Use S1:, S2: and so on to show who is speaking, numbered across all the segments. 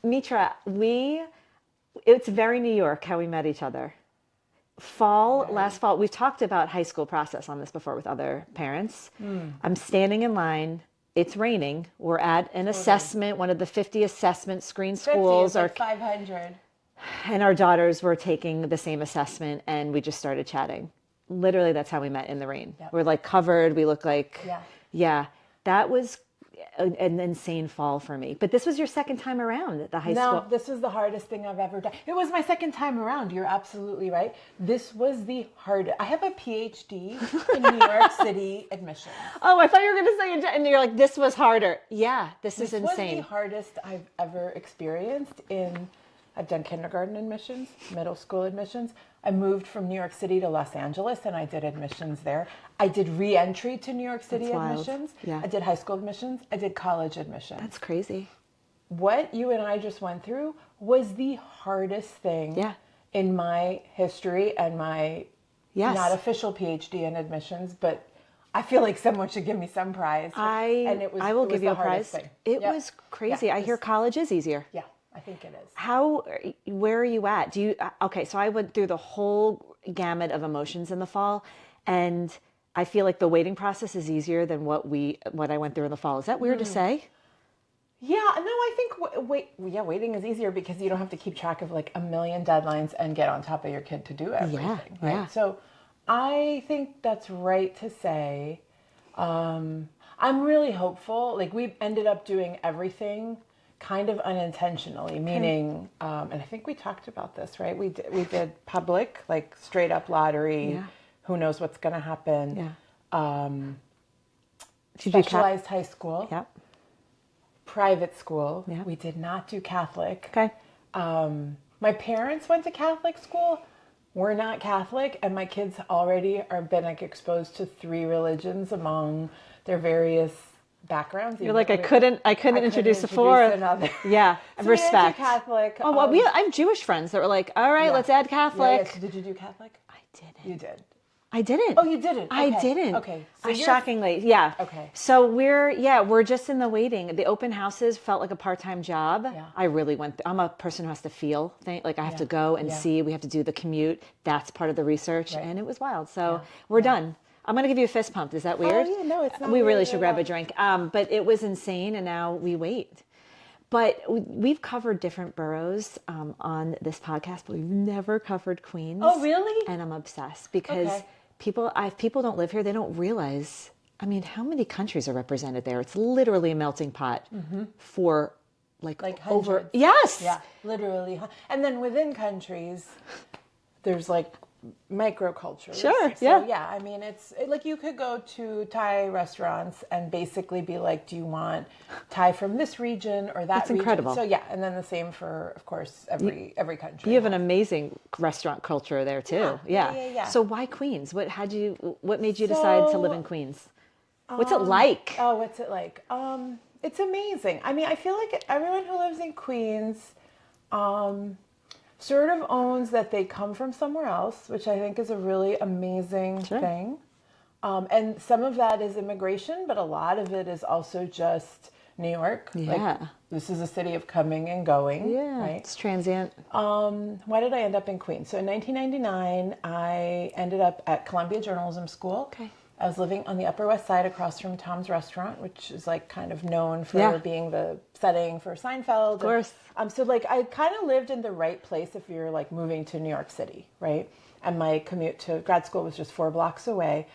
S1: Mitra, it's very New York how we met each other. Last fall, we've talked about high school process on this before with other parents. I'm standing in line. It's raining. We're at an assessment, one of the 50 assessment screen
S2: 50
S1: schools.
S2: is like 500.
S1: And our daughters were taking the same assessment, and we just started chatting. Literally, that's how we met in the rain.
S2: Yep.
S1: We're like covered. We look like,
S2: Yeah.
S1: that was an insane fall for me. But this was your second time around at the high school.
S2: No, this was the hardest thing I've ever done. It was my second time around. You're absolutely right. This was the hardest. I have a PhD in New York City admissions.
S1: Oh, I thought you were going to say, and you're like, this was harder. Yeah, this is insane.
S2: This was the hardest I've ever experienced I've done kindergarten admissions, middle school admissions. I moved from New York City to Los Angeles and I did admissions there. I did re-entry to New York City admissions.
S1: Yeah.
S2: I did high school admissions. I did college admissions.
S1: That's crazy.
S2: What you and I just went through was the hardest thing in my history and my not official PhD in admissions, but I feel like someone should give me some prize.
S1: I will give you a prize.
S2: Thing.
S1: It was crazy. I hear college is easier.
S2: Yeah. I think it is.
S1: Where are you at? So I went through the whole gamut of emotions in the fall, and I feel like the waiting process is easier than what I went through in the fall. Is that weird to say?
S2: Yeah, no, I think waiting is easier because you don't have to keep track of like a million deadlines and get on top of your kid to do everything. Right?
S1: Yeah.
S2: So I think that's right to say. I'm really hopeful. Like we ended up doing everything kind of unintentionally, meaning, and I think we talked about this, right? We did public, like straight up lottery. Who knows what's going to happen? Specialized high school.
S1: Yep.
S2: Private school.
S1: Yeah.
S2: We did not do Catholic.
S1: Okay.
S2: My parents went to Catholic school. We're not Catholic, and my kids already are been like exposed to 3 religions among their various backgrounds.
S1: You're like, I couldn't introduce a fourth.
S2: Another.
S1: Yeah,
S2: So
S1: respect.
S2: We Catholic.
S1: Oh, well, I have Jewish friends that were like, all right, let's add Catholic.
S2: Yeah. So did you do Catholic?
S1: I didn't.
S2: You did.
S1: I didn't.
S2: Oh, you didn't? Okay.
S1: I didn't.
S2: Okay. So
S1: shockingly, yeah.
S2: Okay.
S1: So we're just in the waiting. The open houses felt like a part-time job.
S2: Yeah.
S1: I really I'm a person who has to feel things. Like I have to go and see. We have to do the commute. That's part of the research.
S2: Right.
S1: And it was wild. So we're done. I'm going to give you a fist pump. Is that weird?
S2: Oh, yeah, no, it's not
S1: We really
S2: weird
S1: should
S2: at
S1: grab
S2: all.
S1: a drink. But it was insane, and now we wait. But we've covered different boroughs on this podcast, but we've never covered Queens.
S2: Oh, really?
S1: And I'm obsessed because people don't live here. They don't realize, I mean, how many countries are represented there? It's literally a melting pot for like over.
S2: Hundreds.
S1: Yes.
S2: Yeah, literally. And then within countries, there's like microcultures.
S1: Sure.
S2: So, yeah. I mean, it's like you could go to Thai restaurants and basically be like, do you want Thai from this region or that
S1: That's
S2: region?
S1: incredible.
S2: So yeah, and then the same for, of course, every country.
S1: You have an amazing restaurant culture there too.
S2: Yeah.
S1: So why Queens? What made you decide to live in Queens? What's it like?
S2: Oh, what's it like? It's amazing. I mean, I feel like everyone who lives in Queens sort of owns that they come from somewhere else, which I think is a really amazing thing. And some of that is immigration, but a lot of it is also just New York.
S1: Yeah.
S2: Like, this is a city of coming and going.
S1: Yeah,
S2: right?
S1: it's transient.
S2: Why did I end up in Queens? So in 1999, I ended up at Columbia Journalism School.
S1: Okay.
S2: I was living on the Upper West Side across from Tom's Restaurant, which is like kind of known for being the setting for Seinfeld.
S1: Of course.
S2: So like I kind of lived in the right place if you're like moving to New York City, right? And my commute to grad school was just 4 blocks away.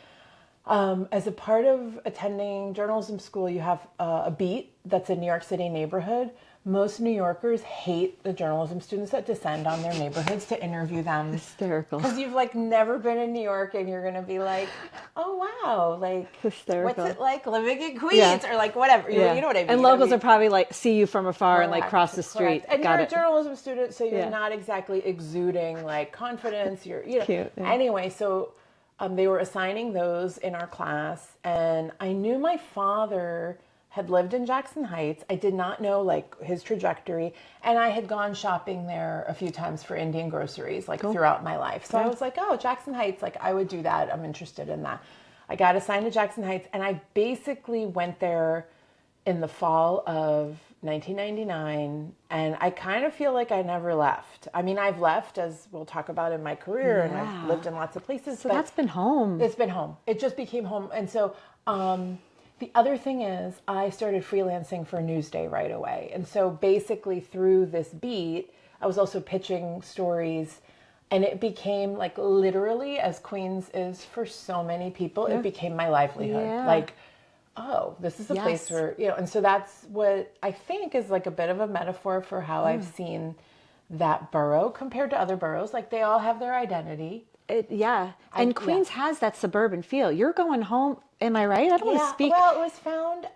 S2: As a part of attending journalism school, you have a beat that's a New York City neighborhood. Most New Yorkers hate the journalism students that descend on their neighborhoods to interview them.
S1: Hysterical.
S2: Because you've like never been in New York and you're going to be like, oh, wow, like,
S1: hysterical.
S2: What's it like living in Queens or like whatever. You know what I mean?
S1: And locals are probably like, see you from afar and like cross the street.
S2: And
S1: Got
S2: you're
S1: it.
S2: a journalism student, so you're not exactly exuding like confidence. You're,
S1: Cute, yeah.
S2: Anyway, so they were assigning those in our class, and I knew my father had lived in Jackson Heights. I did not know like his trajectory, and I had gone shopping there a few times for Indian groceries like throughout my life. So I was like, oh, Jackson Heights, like I would do that. I'm interested in that. I got assigned to Jackson Heights, and I basically went there in the fall of 1999, and I kind of feel like I never left. I mean, I've left, as we'll talk about in my career, and I've lived in lots of places.
S1: So that's been home.
S2: It's been home. It just became home. And so the other thing is I started freelancing for Newsday right away. And so basically through this beat, I was also pitching stories, and it became like literally, as Queens is for so many people, it became my livelihood.
S1: Yeah.
S2: Like, oh, this is a place where, and so that's what I think is like a bit of a metaphor for how I've seen that borough compared to other boroughs. Like they all have their identity.
S1: And Queens has that suburban feel. You're going home. Am I right? I don't want to speak.
S2: Well, it was found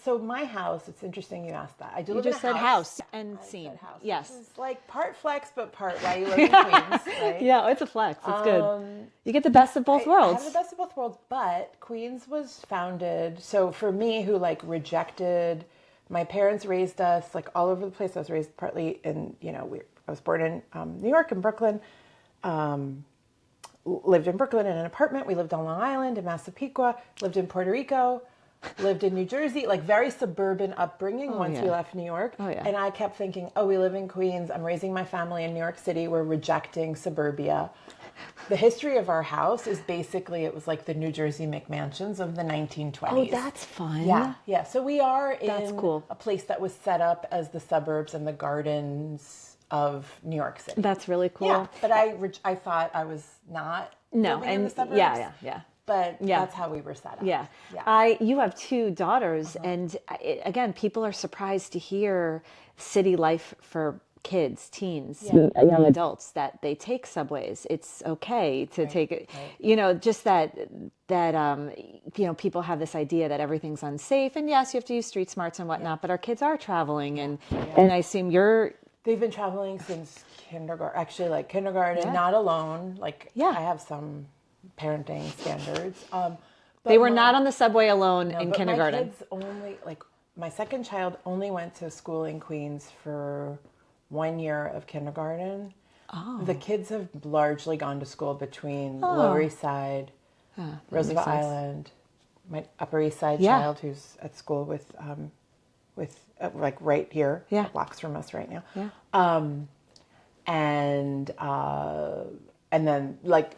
S2: so my house. It's interesting you asked that. I do
S1: You
S2: live in
S1: just
S2: a
S1: said house and
S2: I
S1: scene.
S2: said house,
S1: Yes.
S2: which is like part flex, but part why you live in Queens. Right?
S1: Yeah, it's a flex. It's good. You get the best of both
S2: I
S1: worlds.
S2: have the best of both worlds, but Queens was founded. So for me, who like rejected, my parents raised us like all over the place. I was raised partly in, I was born in New York and Brooklyn. Lived in Brooklyn in an apartment. We lived on Long Island in Massapequa, lived in Puerto Rico, lived in New Jersey, like very suburban upbringing once we left New York. And I kept thinking, we live in Queens. I'm raising my family in New York City. We're rejecting suburbia. The history of our house is basically, it was like the New Jersey McMansions of the 1920s.
S1: Oh, that's fun.
S2: Yeah. So we are
S1: That's
S2: in
S1: cool.
S2: a place that was set up as the suburbs and the gardens of New York City.
S1: That's really cool.
S2: Yeah, but I thought I was not living in the suburbs.
S1: Yeah.
S2: But that's how we were set up.
S1: Yeah. You have two daughters, and again, people are surprised to hear city life for kids, teens, young adults, that they take subways. It's okay to take it. Just that people have this idea that everything's unsafe, and yes, you have to use street smarts and whatnot, but our kids are traveling, and I assume
S2: they've been traveling since kindergarten, actually like kindergarten, not alone. Like I have some parenting standards. But
S1: they were not on the subway alone in kindergarten.
S2: My kids only, like my second child only went to school in Queens for 1 year of kindergarten. The kids have largely gone to school between Lower East Side, Roosevelt Island, my Upper East Side child who's at school with like right here, blocks from us right now. And then like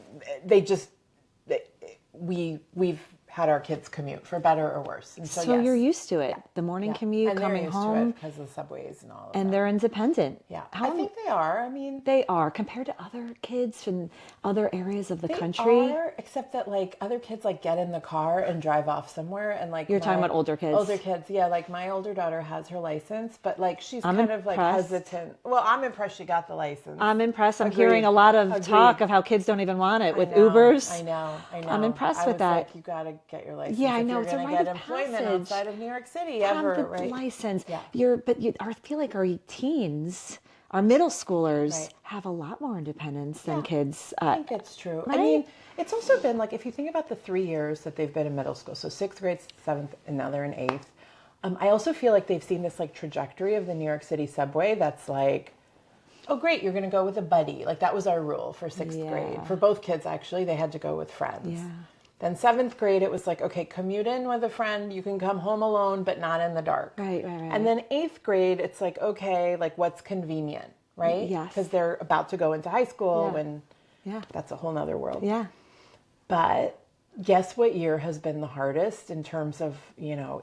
S2: we've had our kids commute for better or worse. And so
S1: you're used to it. The morning commute,
S2: and
S1: coming home,
S2: because of the subways and all of that.
S1: and they're independent.
S2: Yeah, I think they are. I mean,
S1: they are compared to other kids from other areas of the country.
S2: They are, except that like other kids like get in the car and drive off somewhere, and like
S1: you're talking about older kids.
S2: Older kids, yeah. Like my older daughter has her license, but like she's
S1: I'm
S2: kind of like
S1: impressed.
S2: hesitant. Well, I'm impressed she got the license.
S1: I'm impressed. I'm
S2: Agreed.
S1: hearing a lot of
S2: Agreed.
S1: talk of how kids don't even want it with
S2: I know,
S1: Ubers.
S2: I know.
S1: I'm impressed with that.
S2: Like, you got to get your license.
S1: Yeah, I
S2: if
S1: know.
S2: You're
S1: It's a
S2: going to
S1: rite
S2: get
S1: of
S2: employment
S1: passage.
S2: outside of New York City
S1: Have
S2: ever,
S1: the
S2: right?
S1: license.
S2: Yeah.
S1: I feel like our teens, our middle schoolers, have a lot more independence than kids.
S2: I think it's true.
S1: Right?
S2: I mean, it's also been like, if you think about the 3 years that they've been in middle school, so 6th grade, 7th, and now they're in 8th. I also feel like they've seen this like trajectory of the New York City subway that's like, oh great, you're going to go with a buddy. Like that was our rule for 6th grade. For both kids, actually, they had to go with friends.
S1: Yeah.
S2: Then 7th grade, it was like, okay, commute in with a friend. You can come home alone, but not in the dark.
S1: Right.
S2: And then 8th grade, it's like, okay, like what's convenient, right?
S1: Yes.
S2: Because they're about to go into high school and that's a whole nother world.
S1: Yeah.
S2: But guess what year has been the hardest in terms of,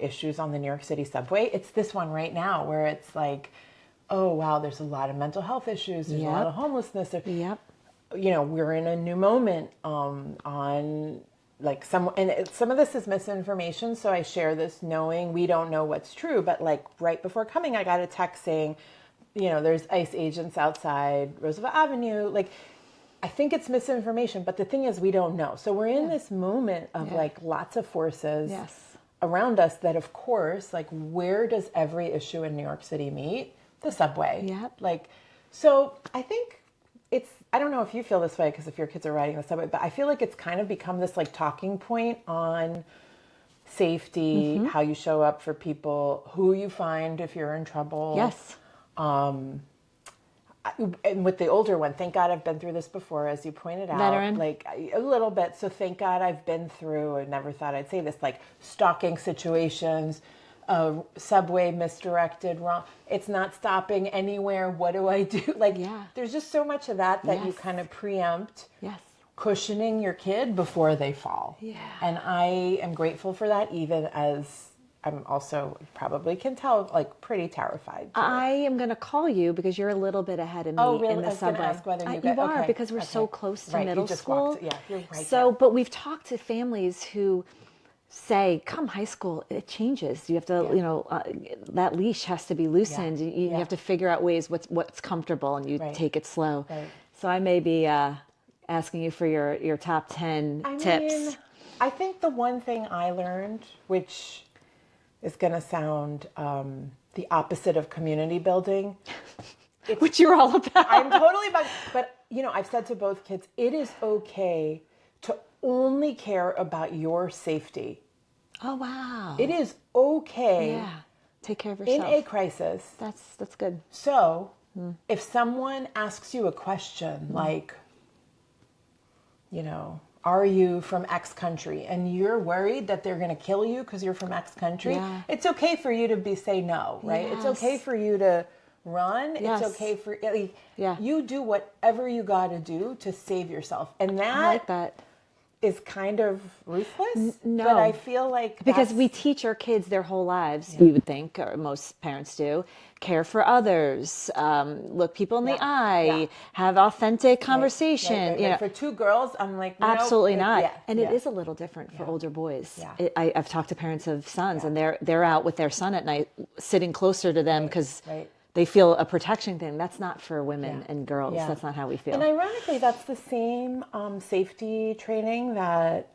S2: issues on the New York City subway? It's this one right now where it's like, oh, wow, there's a lot of mental health issues. There's a lot of homelessness. We're in a new moment on like some of this is misinformation. So I share this knowing we don't know what's true. But like right before coming, I got a text saying, there's ICE agents outside Roosevelt Avenue. Like, I think it's misinformation, but the thing is we don't know. So we're in this moment of like lots of forces around us that, of course, like where does every issue in New York City meet? The subway. Like, so I think I don't know if you feel this way because if your kids are riding the subway, but I feel like it's kind of become this like talking point on safety, how you show up for people, who you find if you're in trouble.
S1: Yes.
S2: And with the older one, thank God I've been through this before, as you pointed out.
S1: Veteran?
S2: Like a little bit. So thank God I've been through, I never thought I'd say this, like stalking situations, a subway misdirected wrong. It's not stopping anywhere. What do I do? Like, there's just so much of that you kind of preempt.
S1: Yes.
S2: Cushioning your kid before they fall.
S1: Yeah.
S2: And I am grateful for that, even as I'm also, probably can tell, like pretty terrified.
S1: I am going to call you because you're a little bit ahead of me in the
S2: I was
S1: subway.
S2: going to ask whether you
S1: You are,
S2: okay,
S1: because we're so close to
S2: right,
S1: middle
S2: you just
S1: school.
S2: Walked, yeah, you're right.
S1: So, but we've talked to families who say, come high school, it changes. You have to, that leash has to be loosened. You have to figure out ways what's comfortable, and you take it slow.
S2: Right.
S1: So I may be asking you for your top 10 tips.
S2: I think the one thing I learned, which is going to sound the opposite of community building.
S1: Which you're all about.
S2: I'm totally about, but I've said to both kids, it is okay to only care about your safety.
S1: Oh, wow.
S2: It is okay.
S1: Yeah. Take care of yourself.
S2: In a crisis.
S1: That's good.
S2: So if someone asks you a question like, are you from X country? And you're worried that they're going to kill you because you're from X country. It's okay for you to say no, right?
S1: Yes.
S2: It's okay for you to run.
S1: Yes.
S2: It's okay for you do whatever you got to do to save yourself. And
S1: I like that.
S2: Is kind of ruthless.
S1: No.
S2: But I feel like
S1: because we teach our kids their whole lives, we would think, or most parents do, care for others, look people in the eye, have authentic conversation.
S2: Right. For two girls, I'm like, no,
S1: absolutely not. And it is a little different for older boys. I've talked to parents of sons, and they're out with their son at night, sitting closer to them because they feel a protection thing. That's not for women and girls. That's not how we feel.
S2: And ironically, that's the same safety training that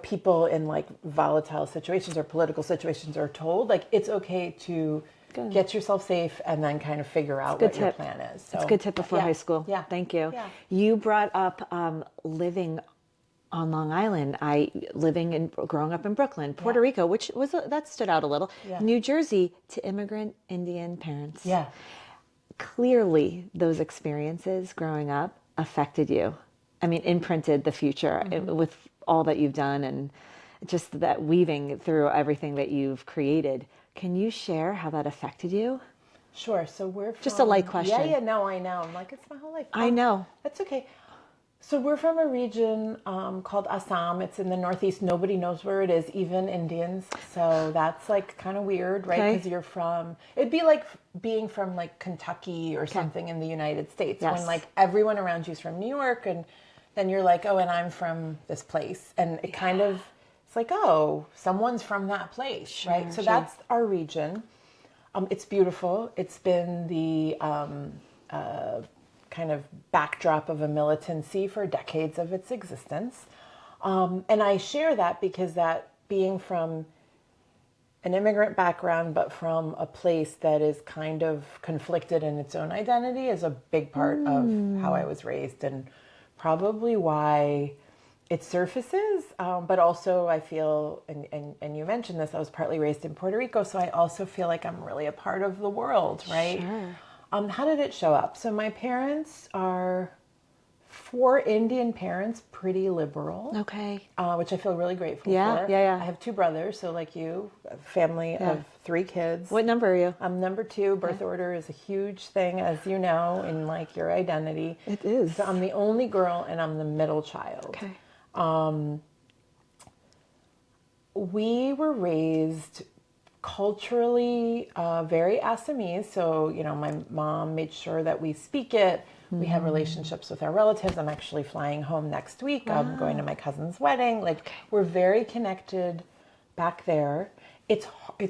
S2: people in like volatile situations or political situations are told. Like, it's okay to get yourself safe and then kind of figure out what your plan is. So,
S1: it's a good tip before high school.
S2: Yeah.
S1: Thank you.
S2: Yeah.
S1: You brought up living on Long Island. Growing up in Brooklyn, Puerto Rico, which that stood out a little. New Jersey, to immigrant Indian parents.
S2: Yeah.
S1: Clearly, those experiences growing up affected you. I mean, imprinted the future with all that you've done, and just that weaving through everything that you've created. Can you share how that affected you?
S2: Sure. So we're from,
S1: just a light question.
S2: Yeah. No, I know. I'm like, it's my whole life.
S1: I know.
S2: That's okay. So we're from a region called Assam. It's in the Northeast. Nobody knows where it is, even Indians. So that's like kind of weird, right? Because it'd be like being from like Kentucky or something in the United States. When like everyone around you is from New York, and then you're like, oh, and I'm from this place. And it kind of, it's like, oh, someone's from that place, right? So that's our region. It's beautiful. It's been the kind of backdrop of a militancy for decades of its existence. And I share that because that being from an immigrant background, but from a place that is kind of conflicted in its own identity, is a big part of how I was raised, and probably why it surfaces. But also I feel, and you mentioned this, I was partly raised in Puerto Rico, so I also feel like I'm really a part of the world, right?
S1: Sure.
S2: How did it show up? So my parents are 4 Indian parents, pretty liberal.
S1: Okay.
S2: Which I feel really grateful for.
S1: Yeah.
S2: I have 2 brothers, so like you, a family of 3 kids.
S1: What number are you?
S2: I'm number 2. Birth order is a huge thing, as you know, in like your identity.
S1: It is.
S2: So I'm the only girl, and I'm the middle child.
S1: Okay.
S2: We were raised culturally very Assamese, so my mom made sure that we speak it. We have relationships with our relatives. I'm actually flying home next week. I'm going to my cousin's wedding. Like, we're very connected back there. It's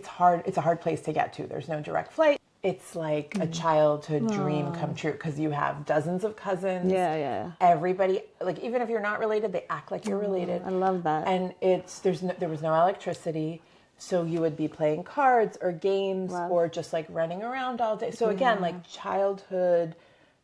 S2: hard. It's a hard place to get to. There's no direct flight. It's like a childhood dream come true, because you have dozens of cousins.
S1: Yeah.
S2: Everybody, like, even if you're not related, they act like you're related.
S1: I love that.
S2: And there was no electricity. So you would be playing cards or games or just like running around all day. So again, like childhood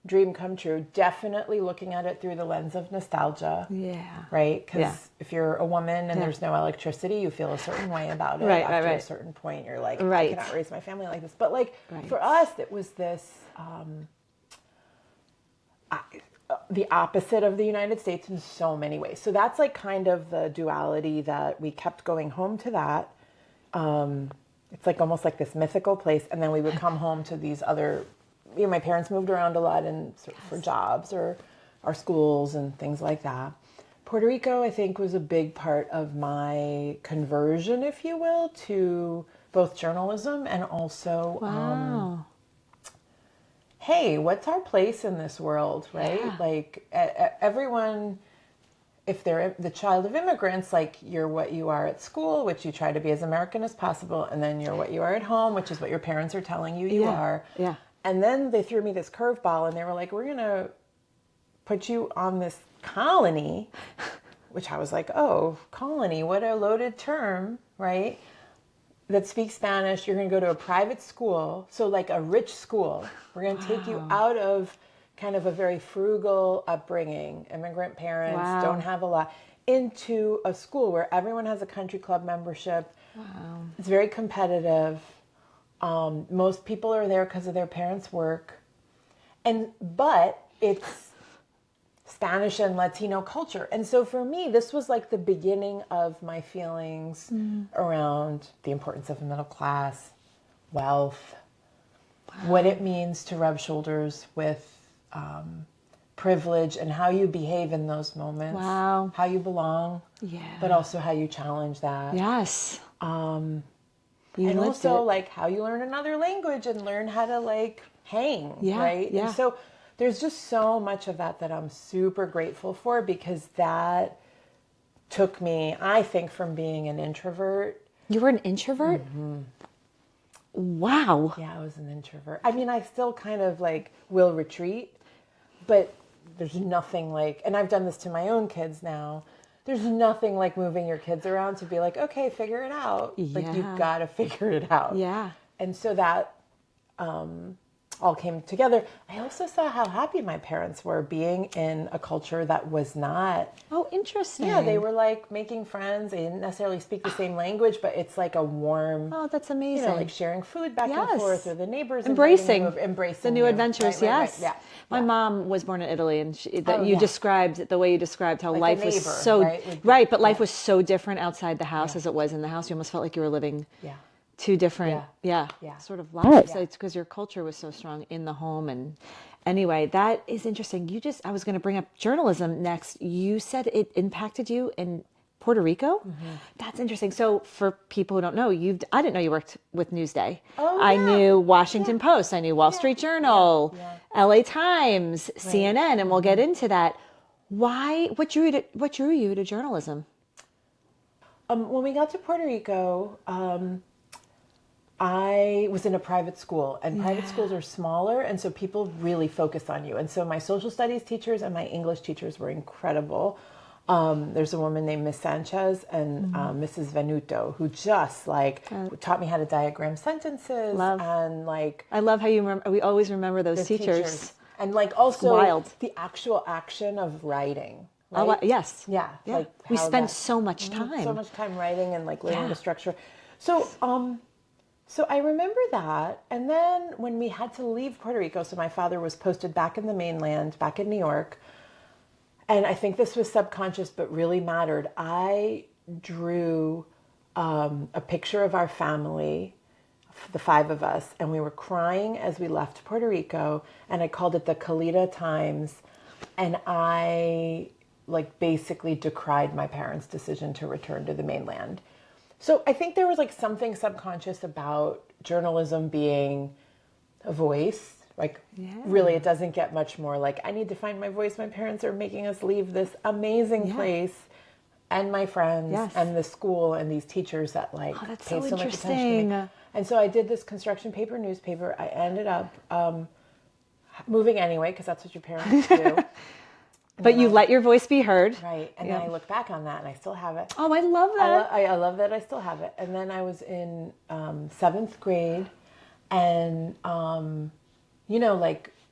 S2: dream come true. Definitely looking at it through the lens of nostalgia. Yeah. Right? Because if you're a woman and there's no electricity, you feel a certain way about it. After a certain point, you're like, I cannot raise my family like this. But like for us, it was this, the opposite of the United States in so many ways. So that's like kind of the duality that we kept going home to that. It's like almost like this mythical place. And then we would come home to these other, my parents moved around a lot for jobs or our schools and things like that. Puerto Rico, I think, was a big part of my conversion, if you will, to both journalism and also,
S1: Wow.
S2: hey, what's our place in this world, right?
S1: Yeah.
S2: Like everyone, if they're the child of immigrants, like you're what you are at school, which you try to be as American as possible, and then you're what you are at home, which is what your parents are telling you are.
S1: Yeah.
S2: And then they threw me this curveball and they were like, we're going to put you on this colony, which I was like, oh, colony, what a loaded term, right? That speaks Spanish. You're going to go to a private school, so like a rich school. We're going to take you out of kind of a very frugal upbringing. Immigrant parents don't have a lot, into a school where everyone has a country club membership. Wow. It's very competitive. Most people are there because of their parents' work. But it's Spanish and Latino culture. And so for me, this was like the beginning of my feelings around the importance of the middle class, wealth, what it means to rub shoulders with privilege and how you behave in those moments, how you belong, but also how you challenge that.
S1: Yes.
S2: And also like how you learn another language and learn how to like hang, right?
S1: Yeah.
S2: And so there's just so much of that I'm super grateful for, because that took me, I think, from being an introvert.
S1: You were an introvert? Mm-hmm. Wow.
S2: Yeah, I was an introvert. I mean, I still kind of like will retreat, but there's nothing like, and I've done this to my own kids now, there's nothing like moving your kids around to be like, okay, figure it out.
S1: Yeah.
S2: Like, you've got to figure it out.
S1: Yeah.
S2: And so that all came together. I also saw how happy my parents were being in a culture that was not.
S1: Oh, interesting.
S2: Yeah, they were like making friends. They didn't necessarily speak the same language, but it's like a warm.
S1: Oh, that's amazing.
S2: You know, like sharing food back and forth, or the neighbors
S1: embracing
S2: the
S1: new adventures. Yes.
S2: Yeah.
S1: My mom was born in Italy, and described the way you described how
S2: like
S1: life
S2: neighbor,
S1: was so
S2: right,
S1: but life was so different outside the house as it was in the house. You almost felt like you were living.
S2: Yeah.
S1: Two different, sort of lives. It's because your culture was so strong in the home. And anyway, that is interesting. I was going to bring up journalism next. You said it impacted you in Puerto Rico. Mm-hmm. That's interesting. So for people who don't know, I didn't know you worked with Newsday.
S2: Oh,
S1: I knew Washington Post. I knew Wall Street Journal, LA Times, CNN, and we'll get into that. What drew you to journalism?
S2: When we got to Puerto Rico, I was in a private school, and private schools are smaller, and so people really focus on you. And so my social studies teachers and my English teachers were incredible. There's a woman named Miss Sanchez and Mrs. Venuto, who just taught me how to diagram sentences. And like,
S1: I love how you remember. We always remember those teachers.
S2: And like also
S1: wild.
S2: The actual action of writing.
S1: Right?
S2: Right?
S1: Yes.
S2: Yeah.
S1: Like we spend so much time.
S2: So much time writing and like learning the structure. So I remember that. And then when we had to leave Puerto Rico, so my father was posted back in the mainland, back in New York. And I think this was subconscious, but really mattered. I drew a picture of our family, the five of us, and we were crying as we left Puerto Rico. And I called it the Kalita Times. And I basically decried my parents' decision to return to the mainland. So I think there was like something subconscious about journalism being a voice. Really, it doesn't get much more like, I need to find my voice. My parents are making us leave this amazing place, and my friends and the school and these teachers that pay so much attention to me. And so I did this construction paper newspaper. I ended up moving anyway, because that's what your parents do.
S1: But you let your voice be heard.
S2: Right. And then I look back on that and I still have it.
S1: Oh, I love that.
S2: I love that I still have it. And then I was in 7th grade, and,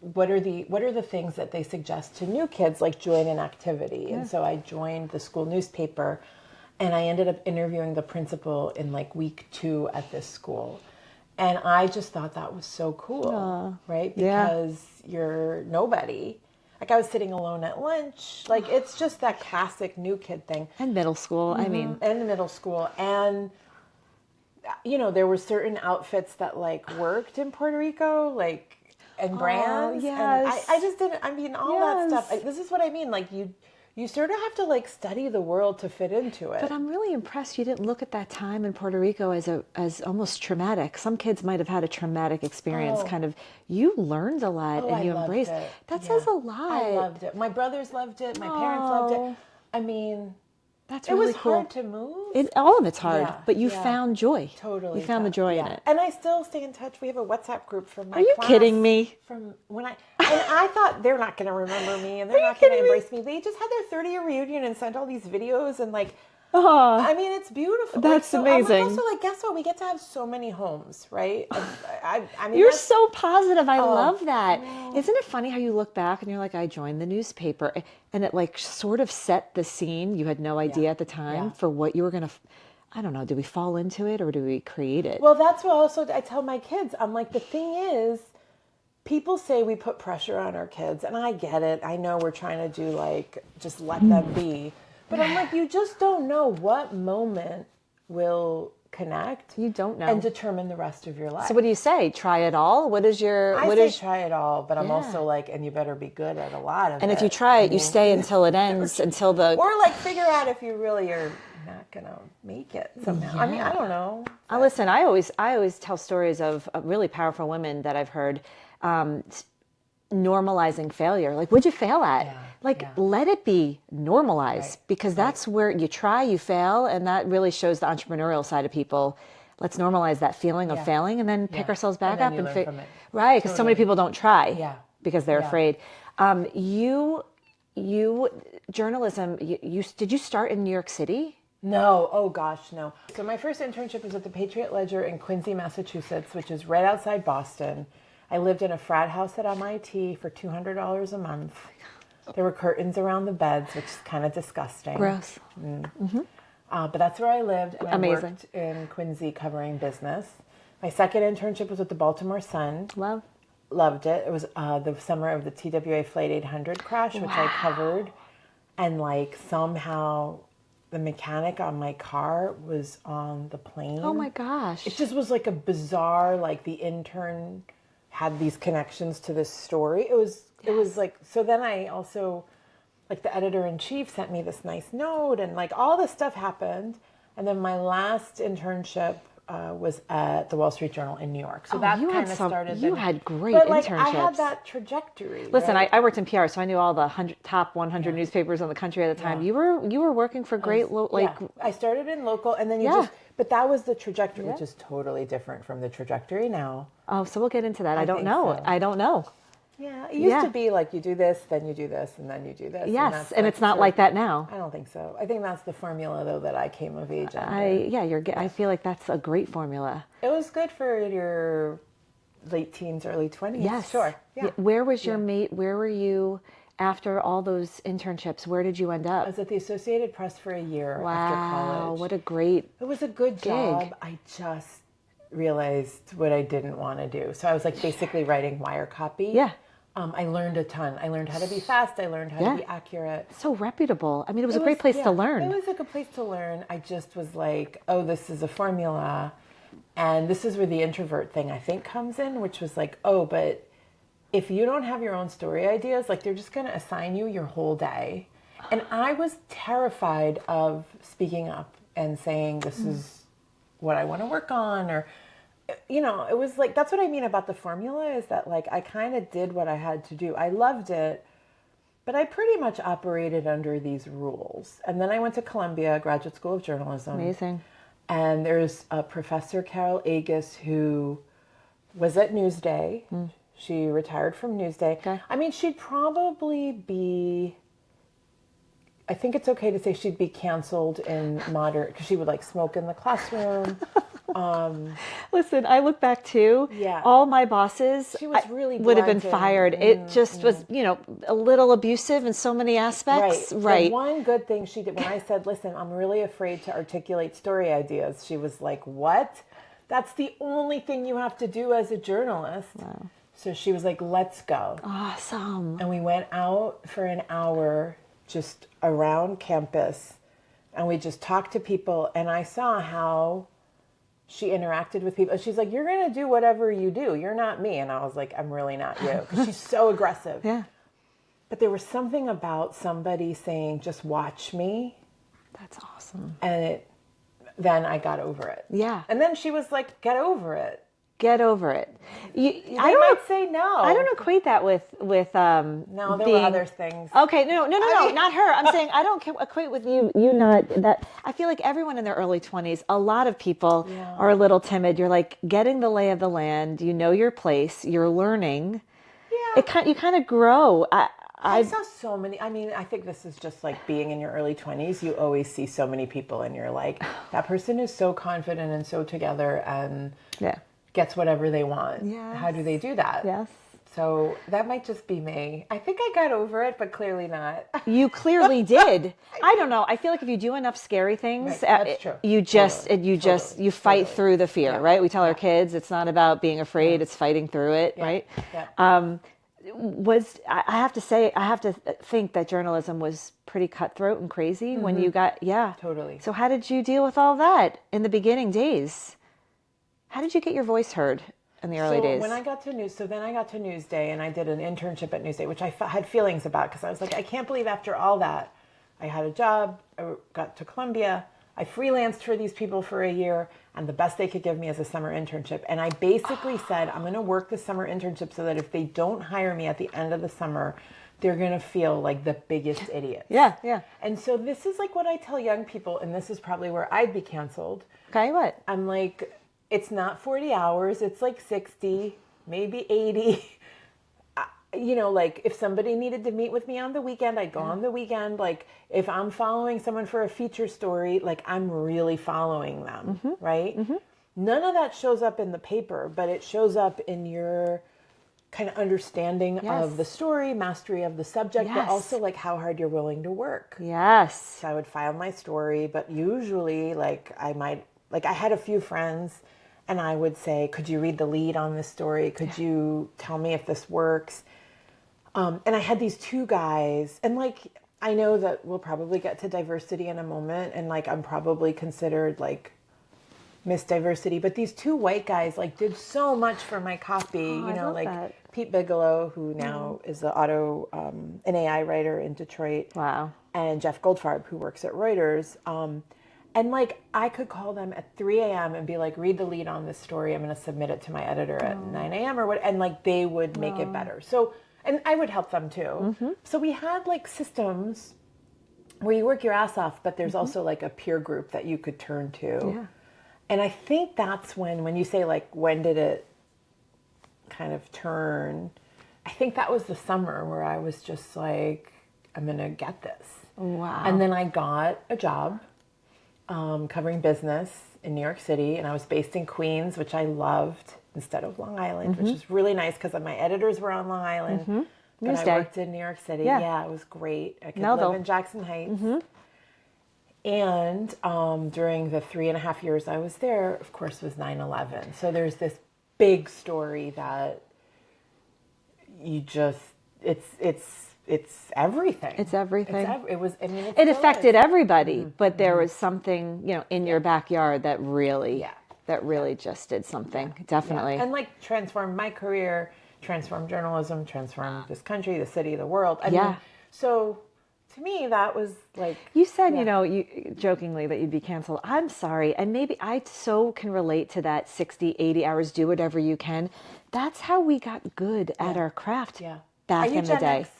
S2: what are the things that they suggest to new kids, like join an activity? And so I joined the school newspaper, and I ended up interviewing the principal in week 2 at this school. And I just thought that was so cool, right? Because you're nobody. I was sitting alone at lunch. It's just that classic new kid thing.
S1: And middle school, I mean.
S2: And middle school. And you know, there were certain outfits that like worked in Puerto Rico, like, and brands.
S1: yes.
S2: And I just didn't, I mean, all that stuff.
S1: Yes.
S2: This is what I mean. Like you sort of have to like study the world to fit into it.
S1: But I'm really impressed you didn't look at that time in Puerto Rico as almost traumatic. Some kids might have had a traumatic experience.
S2: Oh.
S1: Kind of, you learned a lot and
S2: I
S1: you
S2: loved
S1: embraced.
S2: it.
S1: That
S2: Yeah.
S1: says a lot.
S2: I loved it. My brothers loved it. My parents loved
S1: Oh.
S2: it. I mean,
S1: That's
S2: it
S1: really
S2: was
S1: cool.
S2: hard to move.
S1: All of it's hard,
S2: Yeah,
S1: but you
S2: yeah.
S1: found joy.
S2: Totally.
S1: You found the joy in it.
S2: And I still stay in touch. We have a WhatsApp group from my
S1: Are you
S2: class
S1: kidding me?
S2: From when and I thought they're not going to remember me and they're not going to embrace me. They just had their 30-year reunion and sent all these videos and like,
S1: Oh,
S2: I mean, it's beautiful.
S1: That's
S2: so
S1: amazing.
S2: I'm also like, guess what? We get to have so many homes, right? I mean,
S1: you're
S2: that's-
S1: so positive. I love that.
S2: no.
S1: Isn't it funny how you look back and you're like, I joined the newspaper, and it like sort of set the scene. You had no idea at the time
S2: Yeah.
S1: for what you were gonna. I don't know. Do we fall into it or do we create it?
S2: Well, that's what also I tell my kids. I'm like, the thing is, people say we put pressure on our kids, and I get it. I know we're trying to do like, just let them be. But I'm like, you just don't know what moment will connect.
S1: You don't know.
S2: And determine the rest of your life.
S1: So what do you say? Try it all. What is your?
S2: I
S1: what
S2: say
S1: is?
S2: try it all, but I'm
S1: Yeah.
S2: also like, and you better be good at a lot of it.
S1: And if you try it,
S2: I
S1: you
S2: mean,
S1: stay until it ends. Until the.
S2: or like figure out if you really are not gonna make it somehow. I mean, I don't know.
S1: Listen, I always tell stories of really powerful women that I've heard normalizing failure. Like, what'd you fail at? Let it be normalized, because that's where you try, you fail, and that really shows the entrepreneurial side of people. Let's normalize that feeling of failing and then pick ourselves back
S2: then
S1: up
S2: you
S1: and
S2: learn
S1: figure.
S2: from it.
S1: Right, because so many people don't try.
S2: Yeah.
S1: Because they're
S2: Yeah.
S1: afraid. You journalism. Did you start in New York City?
S2: No, oh gosh, no. So my first internship was at the Patriot Ledger in Quincy, Massachusetts, which is right outside Boston. I lived in a frat house at MIT for $200 a month. There were curtains around the beds, which is kind of disgusting.
S1: Gross.
S2: But that's where I lived, and
S1: Amazing.
S2: I worked in Quincy covering business. My second internship was with the Baltimore Sun.
S1: Love.
S2: Loved it. It was the summer of the TWA Flight 800 crash, which I covered. And like somehow the mechanic on my car was on the plane.
S1: Oh my gosh.
S2: It just was like a bizarre, like the intern had these connections to this story. It was like, so then I also, like the editor-in-chief sent me this nice note and like all this stuff happened. And then my last internship was at the Wall Street Journal in New York. So that
S1: you had
S2: kind of
S1: some-
S2: started.
S1: you
S2: then-
S1: had great
S2: but like I
S1: internships.
S2: had that trajectory.
S1: Listen,
S2: right?
S1: I worked in PR, so I knew all the top 100 newspapers in the country at the time.
S2: Yeah.
S1: You were working for great
S2: Yeah. I started in local, and then you
S1: Yeah.
S2: just. But that was the trajectory, which is totally different from the trajectory now.
S1: Oh, so we'll get into that. I don't
S2: think
S1: know.
S2: so.
S1: I don't know.
S2: Yeah, it used
S1: Yeah.
S2: to be like you do this, then you do this, and then you do this.
S1: Yes,
S2: that's
S1: and it's not
S2: sort
S1: like
S2: of-
S1: that now.
S2: I don't think so. I think that's the formula though that I came of age under.
S1: I feel like that's a great formula.
S2: It was good for your late teens, early 20s.
S1: Yes.
S2: Sure. Yeah.
S1: Where was your mate? Where were you after all those internships? Where did you end
S2: I
S1: up?
S2: was at the Associated Press for a year after
S1: Wow,
S2: college.
S1: what a great.
S2: It was a good job. I just realized what I didn't want to do. So I was like basically writing wire copy.
S1: Yeah.
S2: I learned a ton. I learned how to be fast. I learned how to be accurate.
S1: So reputable. I mean, it was a great place to learn.
S2: It was a good place to learn. I just was like, oh, this is a formula. And this is where the introvert thing, I think, comes in, which was like, oh, but if you don't have your own story ideas, like they're just going to assign you your whole day. And I was terrified of speaking up and saying, this is what I want to work on, or, you know, it was like, that's what I mean about the formula, is that like, I kind of did what I had to do. I loved it, but I pretty much operated under these rules. And then I went to Columbia Graduate School of Journalism.
S1: Amazing.
S2: And there's a Professor Carol Agus who was at Newsday. She retired from Newsday.
S1: Okay.
S2: I mean, she'd probably be, I think it's okay to say she'd be canceled in modern, because she would like smoke in the classroom.
S1: Listen, I look back too.
S2: Yeah.
S1: All my bosses
S2: She was really
S1: would have been
S2: blunt and-
S1: fired. It just was, a little abusive in so many aspects. Right.
S2: The one good thing she did, when I said, listen, I'm really afraid to articulate story ideas, she was like, what? That's the only thing you have to do as a journalist. Wow. So she was like, let's go.
S1: Awesome.
S2: And we went out for an hour just around campus, and we just talked to people, and I saw how she interacted with people. She's like, you're going to do whatever you do. You're not me. And I was like, I'm really not you. Because she's so aggressive.
S1: Yeah.
S2: But there was something about somebody saying, just watch me.
S1: That's awesome.
S2: And then I got over it.
S1: Yeah.
S2: And then she was like, get over it.
S1: Get over it.
S2: I might say no.
S1: I don't equate that with
S2: No, there were other things.
S1: Okay, no, not her. I'm saying I don't equate with you not that. I feel like everyone in their early 20s, a lot of people are a little timid. You're like getting the lay of the land. You know your place. You're learning. Yeah. You kind of grow.
S2: I saw so many. I mean, I think this is just like being in your early 20s. You always see so many people, and you're like, that person is so confident and so together, and gets whatever they want.
S1: Yes.
S2: How do they do that?
S1: Yes.
S2: So that might just be me. I think I got over it, but clearly not.
S1: You clearly did. I don't know. I feel like if you do enough scary things,
S2: that's true.
S1: You fight through the fear, right? We tell our kids it's not about being afraid; it's fighting through it, right?
S2: Yeah.
S1: I have to think that journalism was pretty cutthroat and crazy when you got
S2: Totally.
S1: So how did you deal with all that in the beginning days? How did you get your voice heard in the early days?
S2: Then I got to Newsday, and I did an internship at Newsday, which I had feelings about, because I was like, I can't believe after all that, I had a job, I got to Columbia, I freelanced for these people for a year, and the best they could give me is a summer internship. And I basically said, I'm going to work the summer internship so that if they don't hire me at the end of the summer, they're going to feel like the biggest idiots.
S1: Yeah.
S2: And so this is like what I tell young people, and this is probably where I'd be canceled.
S1: Okay, what?
S2: I'm like, it's not 40 hours, it's like 60, maybe 80. Like if somebody needed to meet with me on the weekend, I'd go on the weekend. Like if I'm following someone for a feature story, like I'm really following them, right? Mm-hmm. None of that shows up in the paper, but it shows up in your kind of understanding of the story, mastery of the subject, but also like how hard you're willing to work.
S1: Yes.
S2: So I would file my story, but usually I had a few friends, and I would say, could you read the lead on this story? Could you tell me if this works? And I had these two guys, and like, I know that we'll probably get to diversity in a moment, and like, I'm probably considered like Miss Diversity, but these two white guys like did so much for my copy,
S1: that.
S2: Pete Bigelow, who now is an AI writer in Detroit.
S1: Wow.
S2: And Jeff Goldfarb, who works at Reuters. And like, I could call them at 3 a.m. and be like, read the lead on this story. I'm going to submit it to my editor at 9 a.m. or what. And like, they would make it better. So, and I would help them too. Mm-hmm. So we had like systems where you work your ass off, but there's also like a peer group that you could turn to. Yeah. And I think that's when you say like, when did it kind of turn? I think that was the summer where I was just like, I'm going to get this.
S1: Wow.
S2: And then I got a job covering business in New York City, and I was based in Queens, which I loved, instead of Long Island, which is really nice because my editors were on Long Island. But I worked in New York City. Yeah, it was great. I could live in Jackson Heights. And during the 3.5 years I was there, of course, was 9/11. So there's this big story that you just, it's everything.
S1: It's everything.
S2: It
S1: affected everybody, but there was something, in your backyard that really just did something. Definitely.
S2: And like transformed my career, transformed journalism, transformed this country, the city, the world. I mean, so to me, that was like...
S1: You said, you jokingly that you'd be canceled. I'm sorry. And maybe I so can relate to that 60, 80 hours, do whatever you can. That's how we got good at our craft back in the day.
S2: X?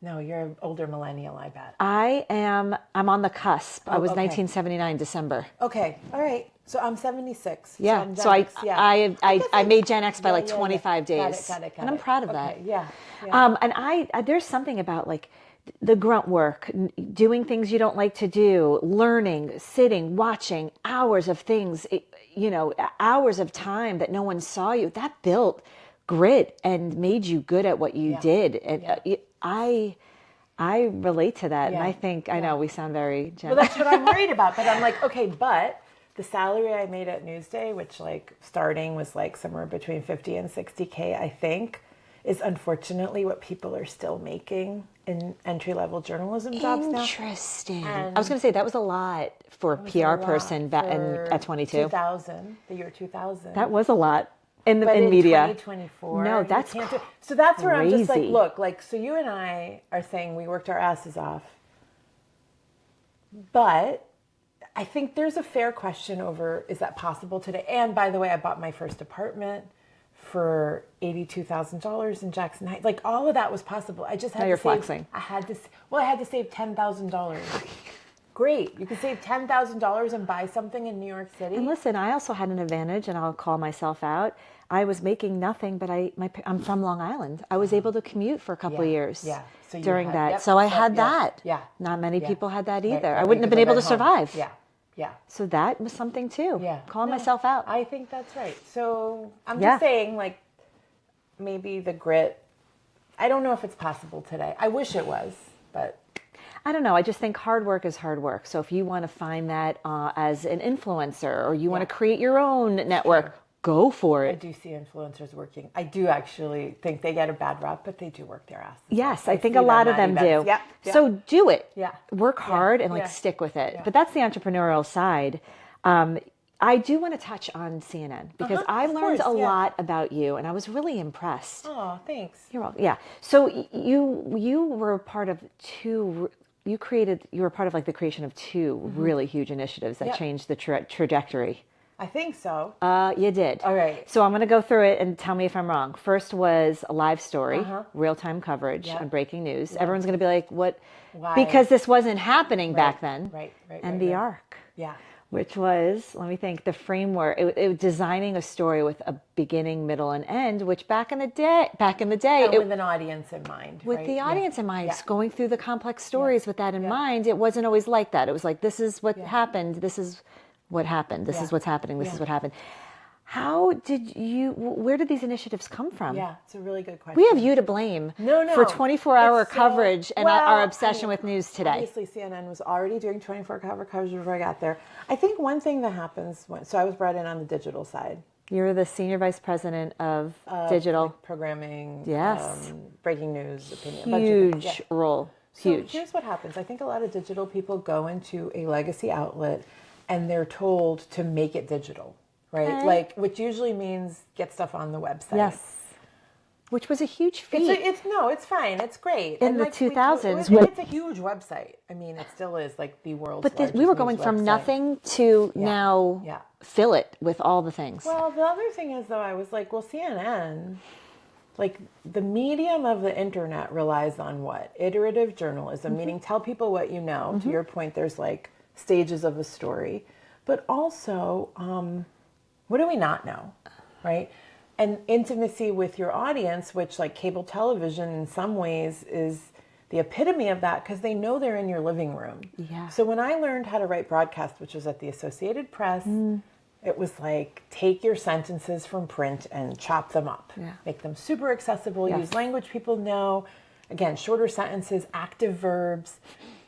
S2: No, you're an older millennial, I bet.
S1: I'm on the cusp. I was 1979, December.
S2: Okay. All right. So I'm 76.
S1: Yeah.
S2: So
S1: I made Gen X by like 25 days.
S2: Got it.
S1: And I'm proud of that.
S2: Yeah.
S1: And there's something about like the grunt work, doing things you don't like to do, learning, sitting, watching, hours of things, hours of time that no one saw you. That built grit and made you good at what you did. And I relate to that. And I think, I know we sound very Gen.
S2: Well, that's what I'm worried about. But I'm like, okay, but the salary I made at Newsday, which like starting was like somewhere between 50 and 60K, I think, is unfortunately what people are still making in entry-level journalism jobs now.
S1: Interesting.
S2: And
S1: I was going to say that was a lot for a PR person at 22.
S2: 2000, the year 2000.
S1: That was a lot in
S2: But in
S1: media.
S2: 2024,
S1: No,
S2: you
S1: that's
S2: can't do- so that's where I'm just like,
S1: crazy.
S2: look, like, so you and I are saying we worked our asses off, but I think there's a fair question over, is that possible today? And by the way, I bought my first apartment for $82,000 in Jackson Heights. Like, all of that was possible. I just had
S1: Now
S2: to
S1: you're
S2: save,
S1: flexing.
S2: I had to save $10,000. Great. You can save $10,000 and buy something in New York City.
S1: And listen, I also had an advantage, and I'll call myself out. I was making nothing, but I'm from Long Island. I was able to commute for a couple of years
S2: So you
S1: during
S2: had-
S1: that.
S2: yep,
S1: So I
S2: yep,
S1: had
S2: yeah,
S1: that.
S2: yeah,
S1: Not many
S2: yeah.
S1: people had that
S2: Right,
S1: either.
S2: right,
S1: I wouldn't have been
S2: because
S1: able
S2: of
S1: to
S2: at home.
S1: survive.
S2: Yeah.
S1: So that was something too.
S2: Yeah.
S1: Calling
S2: No,
S1: myself out.
S2: I think that's right. So I'm
S1: Yeah.
S2: just saying, like, maybe the grit, I don't know if it's possible today. I wish it was, but
S1: I don't know. I just think hard work is hard work. So if you want to find that as an influencer, or you want to create your own network, go for
S2: I
S1: it.
S2: do see influencers working. I do actually think they get a bad rap, but they do work their asses off.
S1: Yes, I think
S2: see
S1: a lot of
S2: at
S1: them do.
S2: events. Yeah.
S1: So do it.
S2: Yeah.
S1: Work hard and like
S2: Yeah.
S1: stick with it.
S2: Yeah.
S1: But that's the entrepreneurial side. I do want to touch on CNN because I
S2: of
S1: learned
S2: course,
S1: a
S2: yeah.
S1: lot about you, and I was really impressed.
S2: Oh, thanks.
S1: You're welcome. Yeah. So you were part of two. You were part of like the creation of two really huge initiatives that
S2: Yep.
S1: changed the trajectory.
S2: I think so.
S1: You did.
S2: All right.
S1: So I'm going to go through it and tell me if I'm wrong. First was a live story, real-time coverage
S2: Yep.
S1: on breaking news. Everyone's going to be like, what?
S2: Why?
S1: Because this wasn't happening back then.
S2: Right.
S1: And the
S2: right.
S1: arc,
S2: Yeah.
S1: which was, let me think, the framework. It was designing a story with a beginning, middle, and end, which back in the day,
S2: And with an audience in mind.
S1: with
S2: right?
S1: the audience in mind,
S2: Yeah.
S1: going through the complex stories with that in mind, it wasn't always like that. It was like, this is what happened. This is what happened. This is what's happening. This is what happened. Where did these initiatives come from?
S2: Yeah, it's a really good question.
S1: We have you to blame
S2: No.
S1: for 24-hour
S2: It's so-
S1: coverage and
S2: well,
S1: our obsession
S2: I mean,
S1: with news today.
S2: Obviously, CNN was already doing 24-hour coverage before I got there. I think one thing that happens so I was brought in on the digital side.
S1: You're the senior vice president of digital.
S2: Like programming,
S1: Yes.
S2: breaking news, opinion. A bunch of things.
S1: Huge role.
S2: So
S1: Huge.
S2: here's what happens. I think a lot of digital people go into a legacy outlet and they're told to make it digital, right?
S1: Okay.
S2: Like, which usually means get stuff on the website.
S1: Yes. Which was a huge feat.
S2: It's fine. It's great.
S1: In
S2: And
S1: the
S2: like,
S1: 2000s,
S2: it's a huge website. I mean, it still is like the world's
S1: But
S2: largest
S1: we were
S2: news
S1: going from
S2: website.
S1: nothing to now
S2: Yeah.
S1: fill it with all the things.
S2: Well, the other thing is, though, I was like, well, CNN, like the medium of the internet relies on what? Iterative journalism, meaning tell people what you know. To your point, there's like stages of a story. But also, what do we not know, right? And intimacy with your audience, which like cable television in some ways is the epitome of that because they know they're in your living room.
S1: Yeah.
S2: So when I learned how to write broadcast, which was at the Associated Press, it was like take your sentences from print and chop them up.
S1: Yeah.
S2: Make them super accessible,
S1: Yes.
S2: use language people know. Again, shorter sentences, active verbs.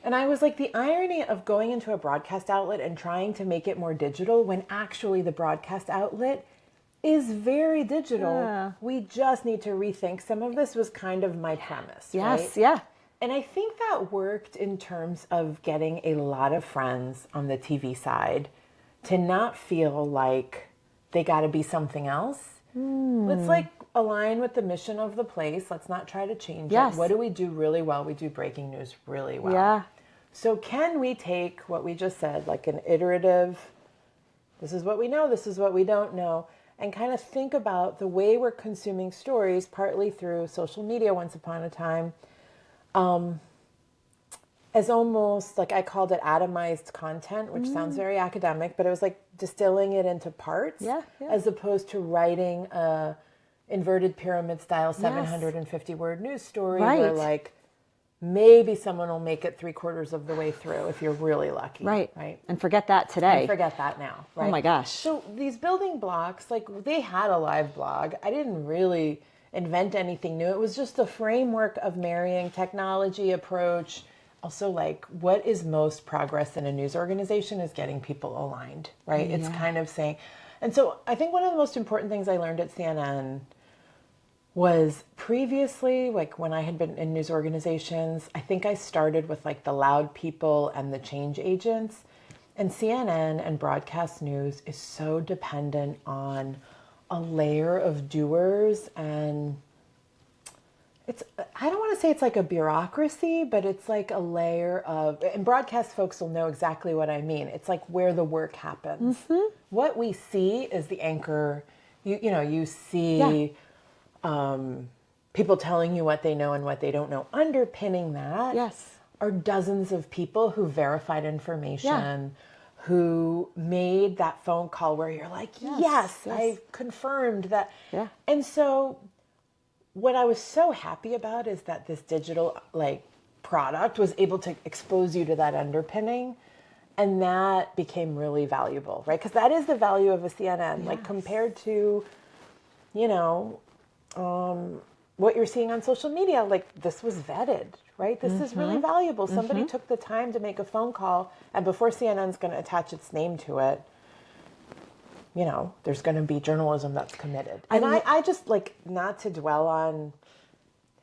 S2: And I was like, the irony of going into a broadcast outlet and trying to make it more digital when actually the broadcast outlet is very digital.
S1: Yeah.
S2: We just need to rethink some of this was kind of my premise.
S1: Yes,
S2: right?
S1: yeah.
S2: And I think that worked in terms of getting a lot of friends on the TV side to not feel like they got to be something else. Let's like align with the mission of the place. Let's not try to change
S1: Yes.
S2: it. What do we do really well? We do breaking news really well.
S1: Yeah.
S2: So can we take what we just said, like an iterative, this is what we know, this is what we don't know, and kind of think about the way we're consuming stories, partly through social media once upon a time, as almost like I called it atomized content, which sounds very academic, but it was like distilling it into parts
S1: Yeah.
S2: as opposed to writing a inverted pyramid style 750 word news story where
S1: Right.
S2: like maybe someone will make it 3/4 of the way through if you're really lucky.
S1: Right.
S2: Right.
S1: And forget that today.
S2: And forget that now. Right?
S1: Oh my gosh.
S2: So these building blocks, like they had a live blog. I didn't really invent anything new. It was just the framework of marrying technology approach. Also, like what is most progress in a news organization is getting people aligned, right? It's kind of saying, and so I think one of the most important things I learned at CNN was previously, like when I had been in news organizations, I think I started with like the loud people and the change agents. And CNN and broadcast news is so dependent on a layer of doers, and it's, I don't want to say it's like a bureaucracy, but it's like a layer of, and broadcast folks will know exactly what I mean. It's like where the work happens. What we see is the anchor. You see people telling you what they know and what they don't know. Underpinning that
S1: Yes.
S2: are dozens of people who verified information, who made that phone call where you're like, yes, I confirmed that.
S1: Yeah.
S2: And so what I was so happy about is that this digital like product was able to expose you to that underpinning. And that became really valuable, right? Because that is the value of a CNN, like compared to, what you're seeing on social media. Like this was vetted, right? This is really valuable. Somebody took the time to make a phone call, and before CNN's going to attach its name to it, there's going to be journalism that's committed. And I just like, not to dwell on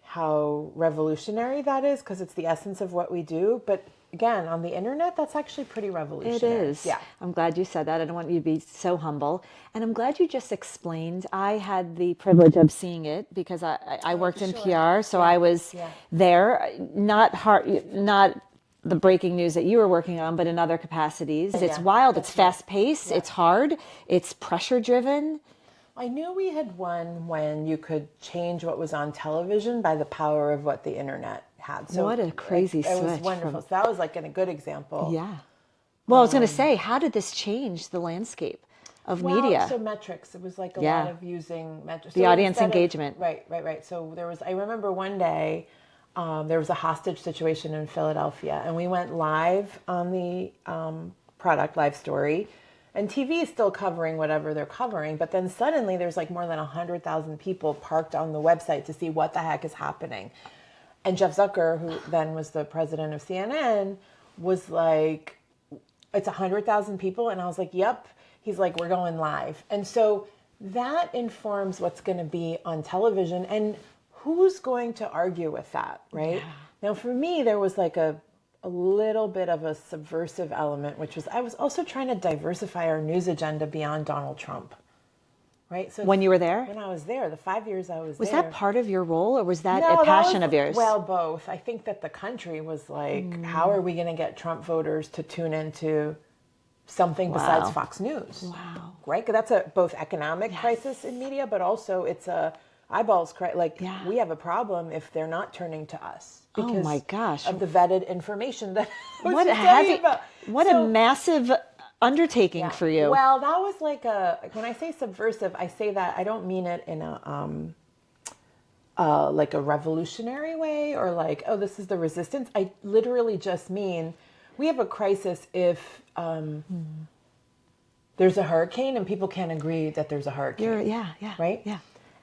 S2: how revolutionary that is, because it's the essence of what we do, but again, on the internet, that's actually pretty revolutionary.
S1: It is.
S2: Yeah.
S1: I'm glad you said that. I don't want you to be so humble. And I'm glad you just explained. I had the privilege of seeing it because I worked in PR, so I was there, not the breaking news that you were working on, but in other capacities. It's wild, it's fast paced, it's hard, it's pressure driven.
S2: I knew we had won when you could change what was on television by the power of what the internet had. So
S1: what a crazy switch.
S2: It was wonderful. So that was like a good example.
S1: Yeah. Well, I was going to say, how did this change the landscape of media?
S2: So metrics. It was like a lot of using metrics.
S1: The audience engagement.
S2: Right. So I remember one day there was a hostage situation in Philadelphia, and we went live on the product live story. And TV is still covering whatever they're covering, but then suddenly there's like more than 100,000 people parked on the website to see what the heck is happening. And Jeff Zucker, who then was the president of CNN, was like, it's 100,000 people. And I was like, yep. He's like, we're going live. And so that informs what's going to be on television. And who's going to argue with that, right? Yeah. Now, for me, there was like a little bit of a subversive element, which was I was also trying to diversify our news agenda beyond Donald Trump. Right. So
S1: when you were there?
S2: When I was there, the 5 years I was there.
S1: Was that part of your role, or was that a passion of yours?
S2: Well, both. I think that the country was like, how are we going to get Trump voters to tune into something besides Fox News?
S1: Wow.
S2: Right? Because that's a both economic crisis in media, but also it's a eyeballs crisis. Like we have a problem if they're not turning to us. Because
S1: oh my gosh!
S2: Of the vetted information that
S1: what a massive undertaking for you.
S2: Well, that was like when I say subversive, I say that I don't mean it in a like a revolutionary way or like, oh, this is the resistance. I literally just mean we have a crisis if there's a hurricane and people can't agree that there's a hurricane. Right?
S1: Yeah.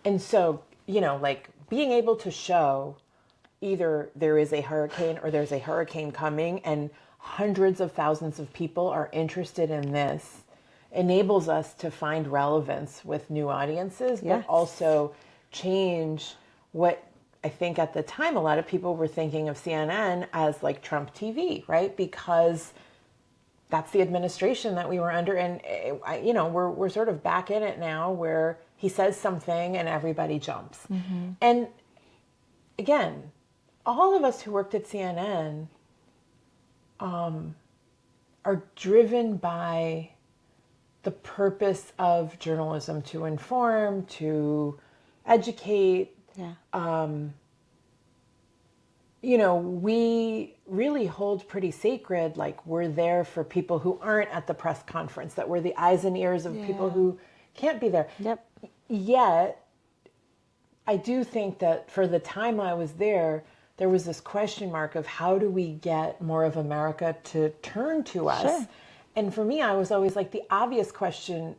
S2: And so, like being able to show either there is a hurricane or there's a hurricane coming and hundreds of thousands of people are interested in this enables us to find relevance with new audiences, but also change what I think at the time a lot of people were thinking of CNN as like Trump TV, right? Because that's the administration that we were under. And, we're sort of back in it now where he says something and everybody jumps. Mm-hmm. And again, all of us who worked at CNN are driven by the purpose of journalism to inform, to educate. We really hold pretty sacred, like we're there for people who aren't at the press conference, that we're the eyes and ears of people who can't be there.
S1: Yep.
S2: Yet, I do think that for the time I was there was this question mark of how do we get more of America to turn to us? Sure. And for me, I was always like, the obvious question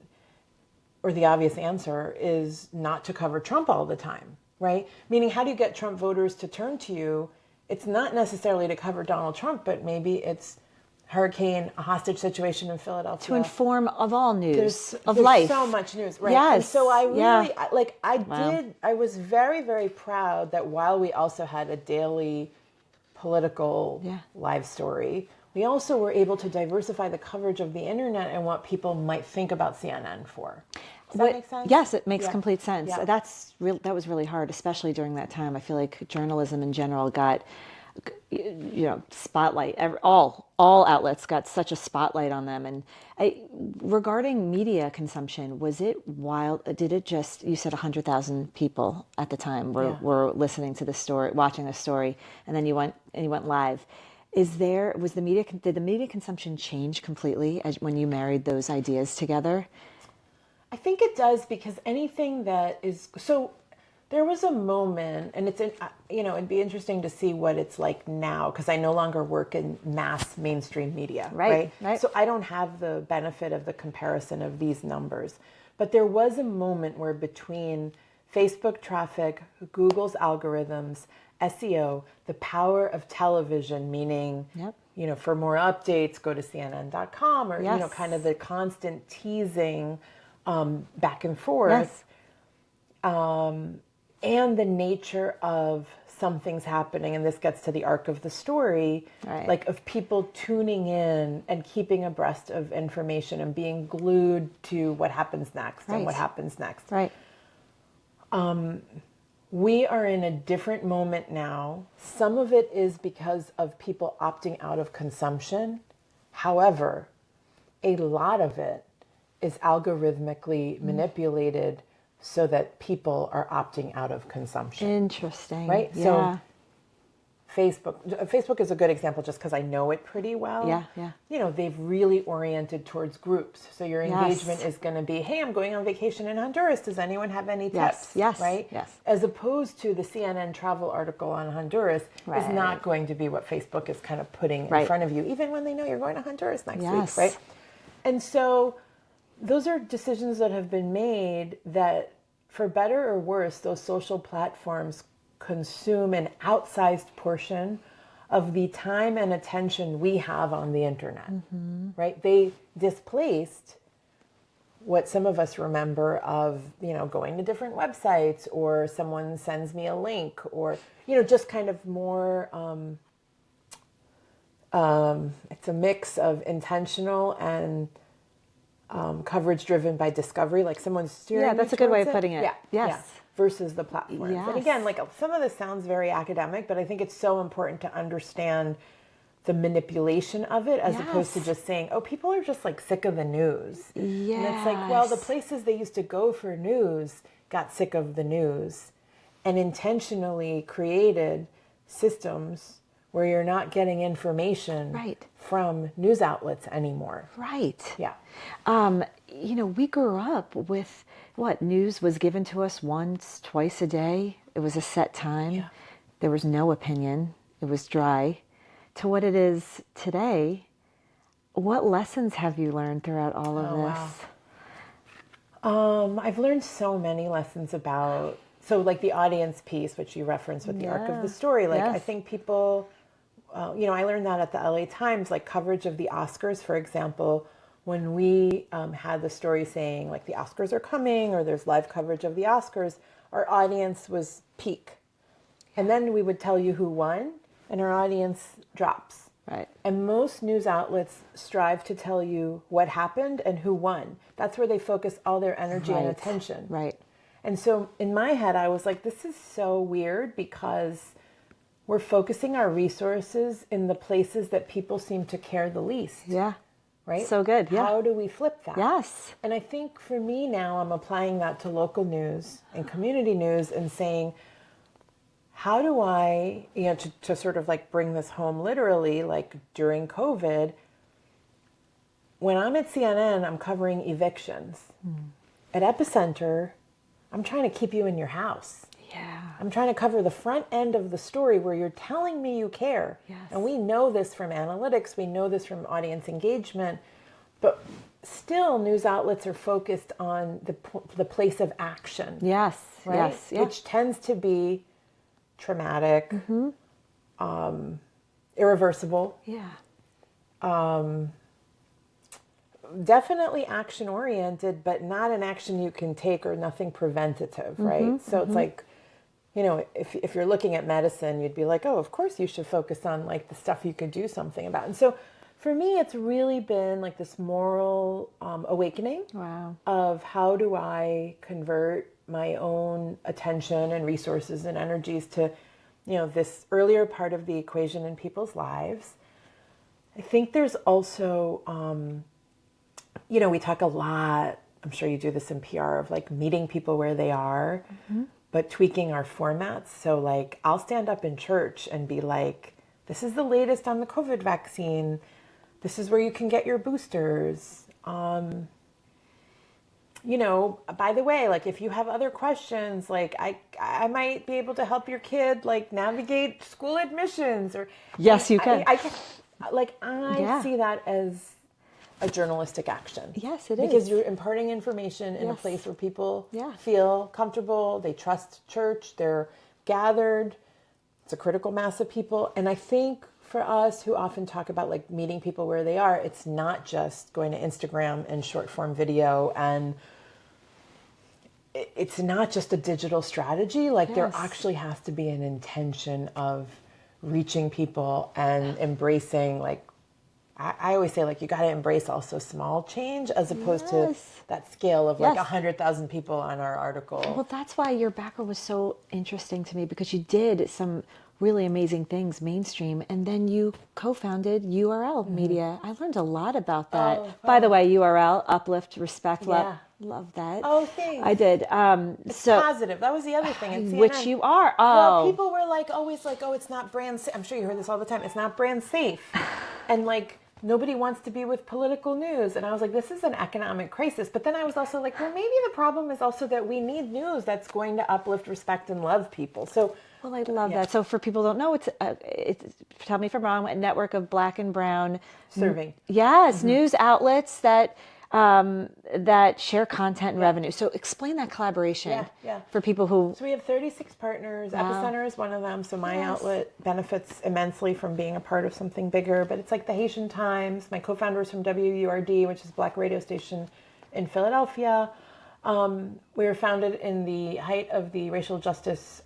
S2: or the obvious answer is not to cover Trump all the time, right? Meaning, how do you get Trump voters to turn to you? It's not necessarily to cover Donald Trump, but maybe it's hurricane, a hostage situation in Philadelphia.
S1: To inform of all news, of
S2: there's
S1: life.
S2: so much news, right?
S1: Yes.
S2: And so I really,
S1: Wow.
S2: I was very, very proud that while we also had a daily political live story, we also were able to diversify the coverage of the internet and what people might think about CNN for. Does that make sense?
S1: Yes, it makes complete sense.
S2: Yeah.
S1: That was really hard, especially during that time. I feel like journalism in general got, spotlight. All outlets got such a spotlight on them. And regarding media consumption, was it wild? Did it just? You said 100,000 people at the time were listening to the story, watching the story, and then you went live. Did the media consumption change completely when you married those ideas together?
S2: I think it does, because anything that is so. There was a moment, and it'd be interesting to see what it's like now, because I no longer work in mass mainstream media, right? So I don't have the benefit of the comparison of these numbers. But there was a moment where between Facebook traffic, Google's algorithms, SEO, the power of television, meaning, for more updates, go to CNN.com, or, kind of the constant teasing back and forth. And the nature of some things happening, and this gets to the arc of the story, like of people tuning in and keeping abreast of information and being glued to what happens next and what happens next.
S1: Right.
S2: We are in a different moment now. Some of it is because of people opting out of consumption. However, a lot of it is algorithmically manipulated so that people are opting out of consumption.
S1: Interesting.
S2: Right?
S1: Yeah.
S2: So Facebook is a good example just because I know it pretty well.
S1: Yeah.
S2: They've really oriented towards groups. So your engagement is going to be, hey, I'm going on vacation in Honduras. Does anyone have any tips?
S1: Yes.
S2: Right?
S1: Yes.
S2: As opposed to the CNN travel article on Honduras is not going to be what Facebook is kind of putting in front of you, even when they know you're going to Honduras next week, right? And so those are decisions that have been made that, for better or worse, those social platforms consume an outsized portion of the time and attention we have on the internet, right? They displaced what some of us remember of, going to different websites, or someone sends me a link, or, just kind of more, it's a mix of intentional and coverage driven by discovery, like someone's steering.
S1: Yeah, that's a good way of putting it. Yes.
S2: Versus the platforms.
S1: Yes.
S2: And again, like some of this sounds very academic, but I think it's so important to understand the manipulation of it, as opposed to just saying, oh, people are just like sick of the news.
S1: Yes.
S2: And it's like, well, the places they used to go for news got sick of the news and intentionally created systems where you're not getting information from news outlets anymore.
S1: Right.
S2: Yeah.
S1: We grew up with news was given to us once, twice a day. It was a set time.
S2: Yeah.
S1: There was no opinion. It was dry. To what it is today, what lessons have you learned throughout all of this?
S2: Wow. I've learned so many lessons about, like the audience piece, which you referenced with the arc of the story. I think people, I learned that at the LA Times, like coverage of the Oscars, for example, when we had the story saying like the Oscars are coming, or there's live coverage of the Oscars, our audience was peak. And then we would tell you who won, and our audience drops.
S1: Right.
S2: And most news outlets strive to tell you what happened and who won. That's where they focus all their energy and attention.
S1: Right.
S2: And so in my head, I was like, this is so weird, because we're focusing our resources in the places that people seem to care the least.
S1: Yeah.
S2: Right?
S1: So good. Yeah.
S2: How do we flip that?
S1: Yes.
S2: And I think for me now, I'm applying that to local news and community news and saying, how do I, to sort of like bring this home literally, like during COVID, when I'm at CNN, I'm covering evictions. At Epicenter, I'm trying to keep you in your house.
S1: Yeah.
S2: I'm trying to cover the front end of the story where you're telling me you care.
S1: Yes.
S2: And we know this from analytics. We know this from audience engagement. But still, news outlets are focused on the place of action.
S1: Yes.
S2: Right?
S1: Yes. Yeah.
S2: Which tends to be traumatic, irreversible.
S1: Yeah.
S2: definitely action oriented, but not an action you can take or nothing preventative, right? So it's like, you know, if you're looking at medicine, you'd be like, oh, of course you should focus on like the stuff you could do something about. And so for me, it's really been like this moral awakening
S1: Wow.
S2: of how do I convert my own attention and resources and energies to, you know, this earlier part of the equation in people's lives. I think there's also, you know, we talk a lot, I'm sure you do this in PR, of like meeting people where they are, but tweaking our formats. So like I'll stand up in church and be like, this is the latest on the COVID vaccine. This is where you can get your boosters. You know, by the way, like if you have other questions, like I might be able to help your kid like navigate school admissions or
S1: Yes, you can.
S2: I see that as a journalistic action.
S1: Yes, it
S2: because
S1: is.
S2: you're imparting information in a
S1: Yes.
S2: place where people
S1: Yeah.
S2: feel comfortable, they trust church, they're gathered. It's a critical mass of people. And I think for us who often talk about like meeting people where they are, it's not just going to Instagram and short form video, and it's not just a digital strategy. Like there
S1: Yes.
S2: actually has to be an intention of reaching people and embracing, like, I always say, like, you got to embrace also small change as opposed to
S1: Yes.
S2: that scale of like
S1: Yes.
S2: 100,000 people on our article.
S1: Well, that's why your background was so interesting to me, because you did some really amazing things mainstream, and then you co-founded URL Media. I learned a lot about that.
S2: Oh,
S1: By the way, URL, uplift, respect,
S2: Yeah.
S1: love that.
S2: Oh, thanks.
S1: I did. So
S2: Positive. That was the other thing. At
S1: which
S2: CNN.
S1: you are.
S2: Well,
S1: Oh,
S2: people were like, always like, oh, it's not brand safe. I'm sure you heard this all the time. It's not brand safe. And like, nobody wants to be with political news. And I was like, this is an economic crisis. But then I was also like, well, maybe the problem is also that we need news that's going to uplift, respect, and love people. So,
S1: well, I love that. So for people who don't know, it's tell me if I'm wrong, a network of Black and brown
S2: serving.
S1: Yes, news outlets that that share content and revenue. So explain that collaboration
S2: Yeah.
S1: for people who.
S2: So we have 36 partners. Epicenter is one of them. So my outlet benefits immensely from being a part of something bigger. But it's like the Haitian Times. My co-founder is from WURD, which is a Black radio station in Philadelphia. We were founded in the height of the racial justice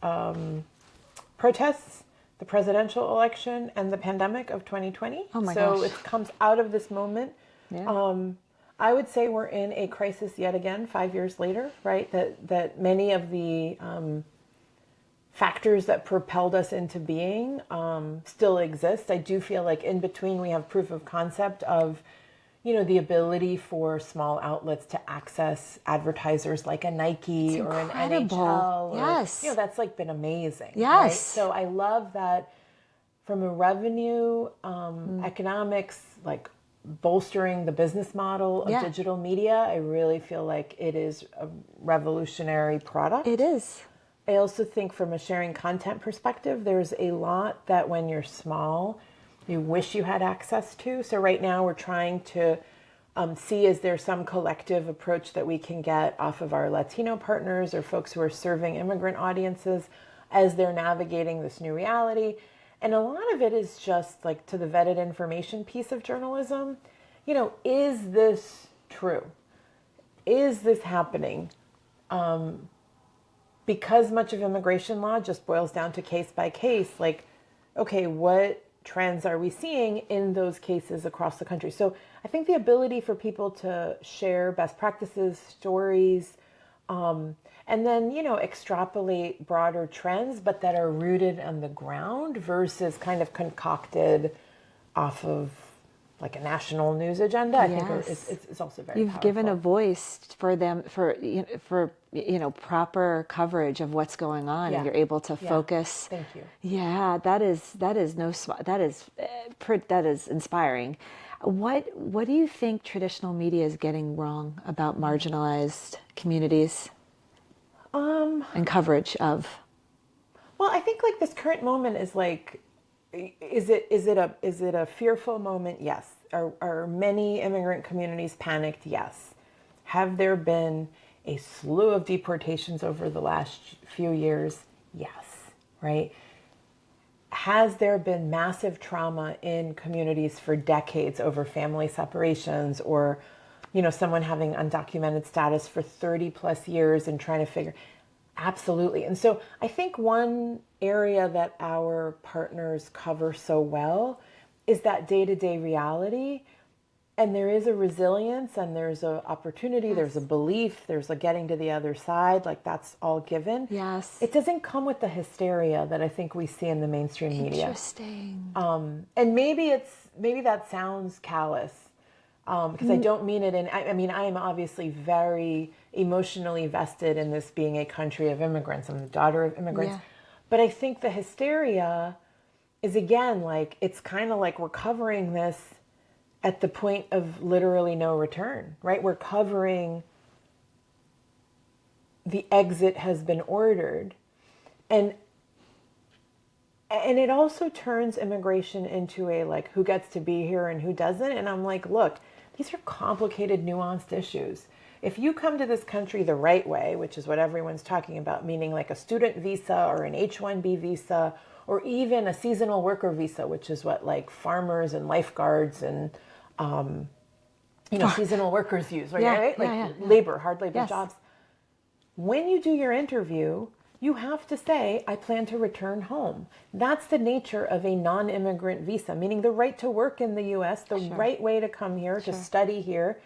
S2: protests, the presidential election, and the pandemic of 2020.
S1: Oh my
S2: so
S1: gosh.
S2: it comes out of this moment.
S1: Yeah.
S2: I would say we're in a crisis yet again, 5 years later, right? That many of the factors that propelled us into being still exist. I do feel like in between we have proof of concept of, you know, the ability for small outlets to access advertisers like a Nike or an
S1: incredible.
S2: NHL. Or,
S1: Yes.
S2: you know, that's like been amazing.
S1: Yes.
S2: Right? So I love that from a revenue, economics, like bolstering the business model of digital media, I really feel like it is a revolutionary product.
S1: It is.
S2: I also think from a sharing content perspective, there's a lot that when you're small, you wish you had access to. So right now we're trying to see, is there some collective approach that we can get off of our Latino partners or folks who are serving immigrant audiences as they're navigating this new reality. And a lot of it is just like to the vetted information piece of journalism. You know, is this true? Is this happening? Because much of immigration law just boils down to case by case, like, okay, what trends are we seeing in those cases across the country? So I think the ability for people to share best practices, stories, and then, you know, extrapolate broader trends, but that are rooted on the ground versus kind of concocted off of like a national news agenda. I think it's also very
S1: You've
S2: powerful.
S1: given a voice for them for proper coverage of what's going on, and you're able to focus.
S2: Thank you.
S1: Yeah, that is inspiring. What do you think traditional media is getting wrong about marginalized communities and coverage of?
S2: Well, I think like this current moment is like, is it a fearful moment? Yes. Are many immigrant communities panicked? Yes. Have there been a slew of deportations over the last few years? Yes. Right. has there been massive trauma in communities for decades over family separations, or, you know, someone having undocumented status for 30 plus years and trying to figure? Absolutely. And so I think one area that our partners cover so well is that day-to-day reality. And there is a resilience, and there's an opportunity, there's a belief, there's a getting to the other side, like that's all given.
S1: Yes.
S2: It doesn't come with the hysteria that I think we see in the mainstream media.
S1: Interesting.
S2: And maybe that sounds callous, because I don't mean it I mean, I am obviously very emotionally vested in this being a country of immigrants. I'm the daughter of immigrants.
S1: Yeah.
S2: But I think the hysteria is, again, like, it's kind of like we're covering this at the point of literally no return, right? We're covering the exit has been ordered. And it also turns immigration into a, like, who gets to be here and who doesn't. And I'm like, look, these are complicated, nuanced issues. If you come to this country the right way, which is what everyone's talking about, meaning like a student visa or an H-1B visa, or even a seasonal worker visa, which is what like farmers and lifeguards and seasonal workers use, right?
S1: Yeah,
S2: Right? Like
S1: yeah.
S2: labor, hard labor
S1: Yes.
S2: jobs. When you do your interview, you have to say, I plan to return home. That's the nature of a non-immigrant visa, meaning the right to work in the U.S., the right way to come here, to study here.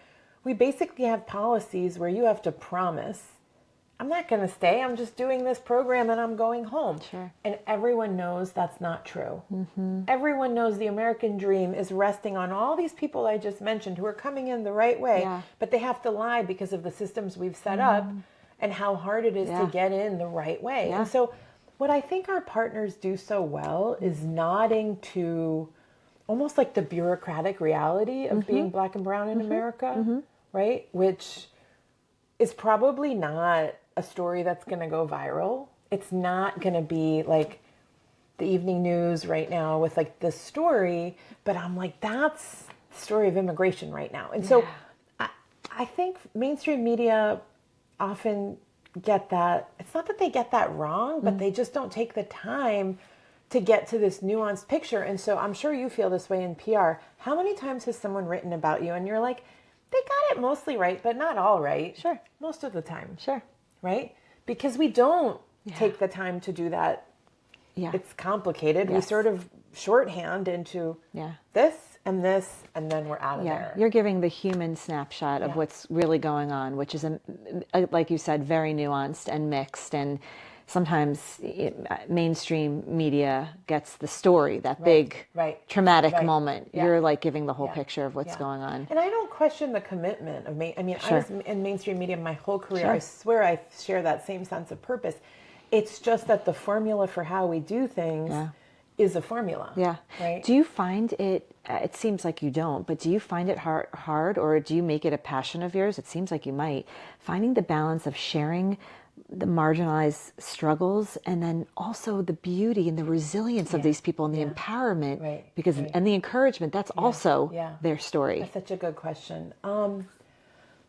S2: We basically have policies where you have to promise, I'm not going to stay, I'm just doing this program and I'm going home.
S1: Sure.
S2: And everyone knows that's not true. Everyone knows the American dream is resting on all these people I just mentioned who are coming in the right way, but they have to lie because of the systems we've set up and how hard it is to get in the right way. And so what I think our partners do so well is nodding to almost like the bureaucratic reality of being Black and brown in America, right? Which is probably not a story that's going to go viral. It's not going to be like the evening news right now with like this story, but I'm like, that's the story of immigration right now. And so I think mainstream media often get that. It's not that they get that wrong, but they just don't take the time to get to this nuanced picture. And so I'm sure you feel this way in PR. How many times has someone written about you and you're like, they got it mostly right, but not all right?
S1: Sure.
S2: Most of the time.
S1: Sure.
S2: Right? Because we don't take the time to do that.
S1: Yeah.
S2: It's complicated. We
S1: Yes.
S2: sort of shorthand into this, and then we're out of there.
S1: You're giving the human snapshot of what's really going on, which is, like you said, very nuanced and mixed. And sometimes mainstream media gets the story, that big traumatic moment. You're like giving the whole picture of what's going on.
S2: And I don't question the commitment of me. I mean, I was in mainstream media my whole career. I swear I share that same sense of purpose. It's just that the formula for how we do things is a formula.
S1: Yeah.
S2: Right?
S1: Do you find it, it seems like you don't, but do you find it hard, or do you make it a passion of yours? It seems like you might. Finding the balance of sharing the marginalized struggles and then also the beauty and the resilience of these people and the empowerment, because and the encouragement, that's also their story.
S2: That's such a good question.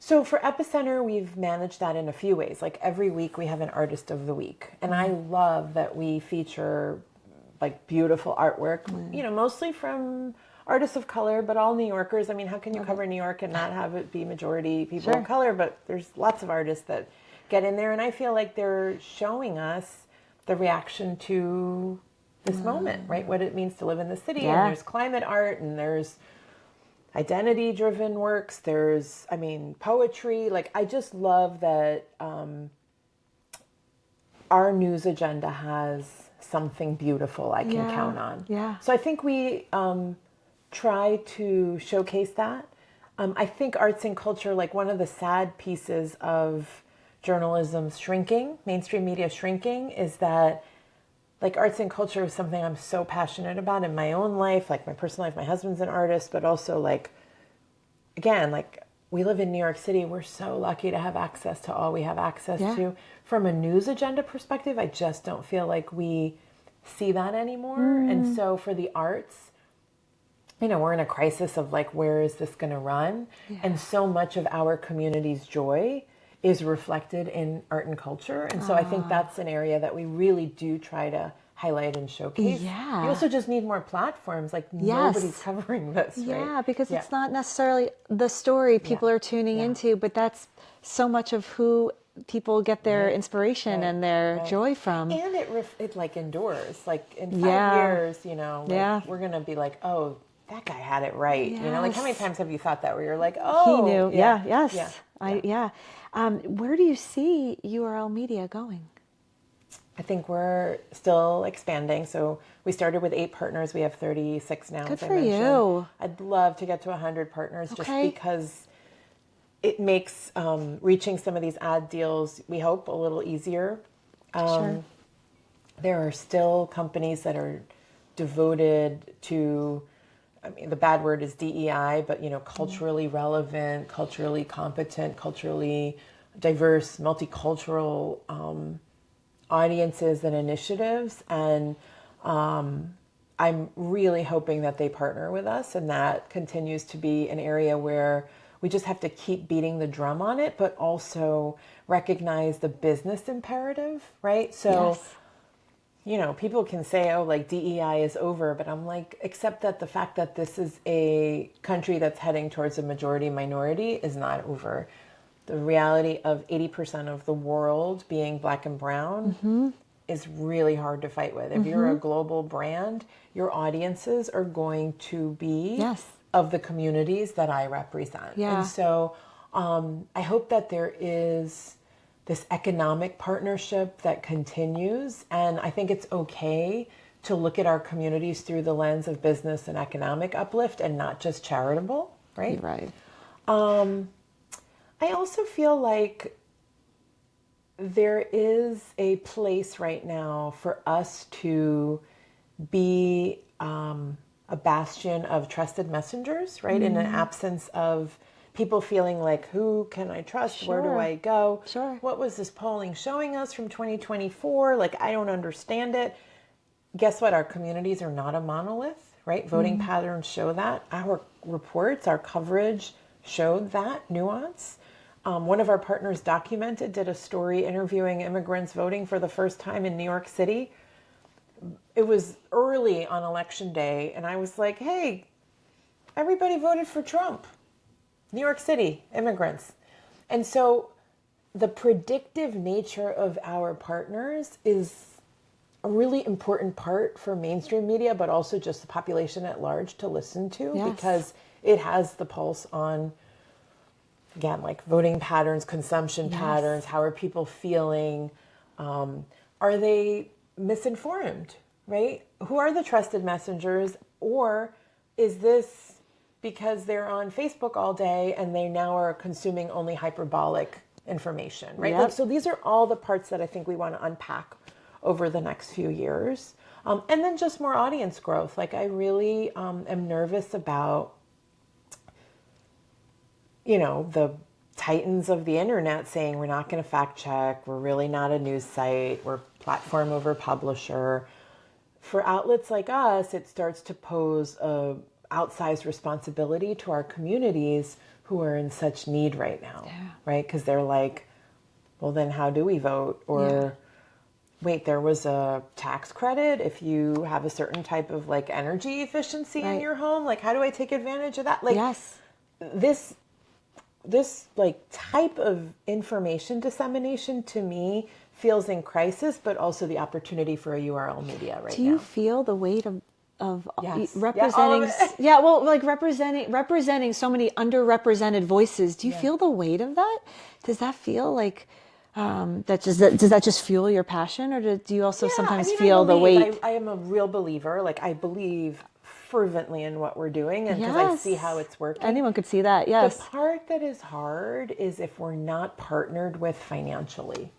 S2: So for Epicenter, we've managed that in a few ways. Like every week we have an artist of the week. And I love that we feature like beautiful artwork, you know, mostly from artists of color, but all New Yorkers. I mean, how can you cover New York and not have it be majority people of color? But there's lots of artists that get in there. And I feel like they're showing us the reaction to this moment, right? What it means to live in the city. And there's climate art, and there's identity-driven works. There's, I mean, poetry. Like, I just love that our news agenda has something beautiful I can count on.
S1: Yeah.
S2: So I think we try to showcase that. I think arts and culture, like one of the sad pieces of journalism shrinking, mainstream media shrinking, is that like arts and culture is something I'm so passionate about in my own life, like my personal life. My husband's an artist, but also like, again, like we live in New York City. We're so lucky to have access to all we have access to. From a news agenda perspective, I just don't feel like we see that anymore. And so for the arts, you know, we're in a crisis of like, where is this going to run? And so much of our community's joy is reflected in art and culture. And so I think that's an area that we really do try to highlight and showcase.
S1: Yeah.
S2: You also just need more platforms. Like nobody's covering this, right?
S1: Yeah, because it's not necessarily the story people are tuning into, but that's so much of who people get their inspiration and their joy from.
S2: And it like endures. Like in 5 years, you know, like we're gonna be like, oh, that guy had it right. You know, like how many times have you thought that where you're like, oh,
S1: he knew.
S2: Yes.
S1: Where do you see URL Media going?
S2: I think we're still expanding. So we started with 8 partners. We have 36 now.
S1: Good for you.
S2: I'd love to get to 100 partners just because it makes reaching some of these ad deals, we hope, a little easier.
S1: Sure.
S2: There are still companies that are devoted to, I mean, the bad word is DEI, but, you know, culturally relevant, culturally competent, culturally diverse, multicultural audiences and initiatives. And I'm really hoping that they partner with us, and that continues to be an area where we just have to keep beating the drum on it, but also recognize the business imperative, right? So, you know, people can say, oh, like DEI is over, but I'm like, except that the fact that this is a country that's heading towards a majority minority is not over. The reality of 80% of the world being Black and brown is really hard to fight with. If you're a global brand, your audiences are going to be of the communities that I represent. And so I hope that there is this economic partnership that continues. And I think it's okay to look at our communities through the lens of business and economic uplift and not just charitable, right?
S1: Right.
S2: I also feel like there is a place right now for us to be a bastion of trusted messengers, right? In an absence of people feeling like, who can I trust? Where do I go? What was this polling showing us from 2024? Like, I don't understand it. Guess what? Our communities are not a monolith, right? Voting patterns show that. Our reports, our coverage showed that nuance. One of our partners did a story interviewing immigrants voting for the first time in New York City. It was early on election day, and I was like, hey, everybody voted for Trump. New York City, immigrants. And so the predictive nature of our partners is a really important part for mainstream media, but also just the population at large to listen to, because it has the pulse on, again, like voting patterns, consumption patterns. How are people feeling? Are they misinformed, right? Who are the trusted messengers? Or is this because they're on Facebook all day and they now are consuming only hyperbolic information, right? Like, so these are all the parts that I think we want to unpack over the next few years. And then just more audience growth. Like, I really am nervous about, you know, the titans of the internet saying we're not going to fact check, we're really not a news site, we're platform over publisher. For outlets like us, it starts to pose a outsized responsibility to our communities who are in such need right now, right? Because they're like, well, then how do we vote? Or wait, there was a tax credit if you have a certain type of like energy efficiency in your home. Like, how do I take advantage of that? Like, this like type of information dissemination to me feels in crisis, but also the opportunity for a URL media right now.
S1: Do you feel the weight of
S2: representing?
S1: Representing so many underrepresented voices. Do you feel the weight of that? Does that feel like does that just fuel your passion, or do you also sometimes feel the weight?
S2: I am a real believer. Like, I believe fervently in what we're doing, and because I see how it's working.
S1: Anyone could see that. Yes.
S2: The part that is hard is if we're not partnered with financially.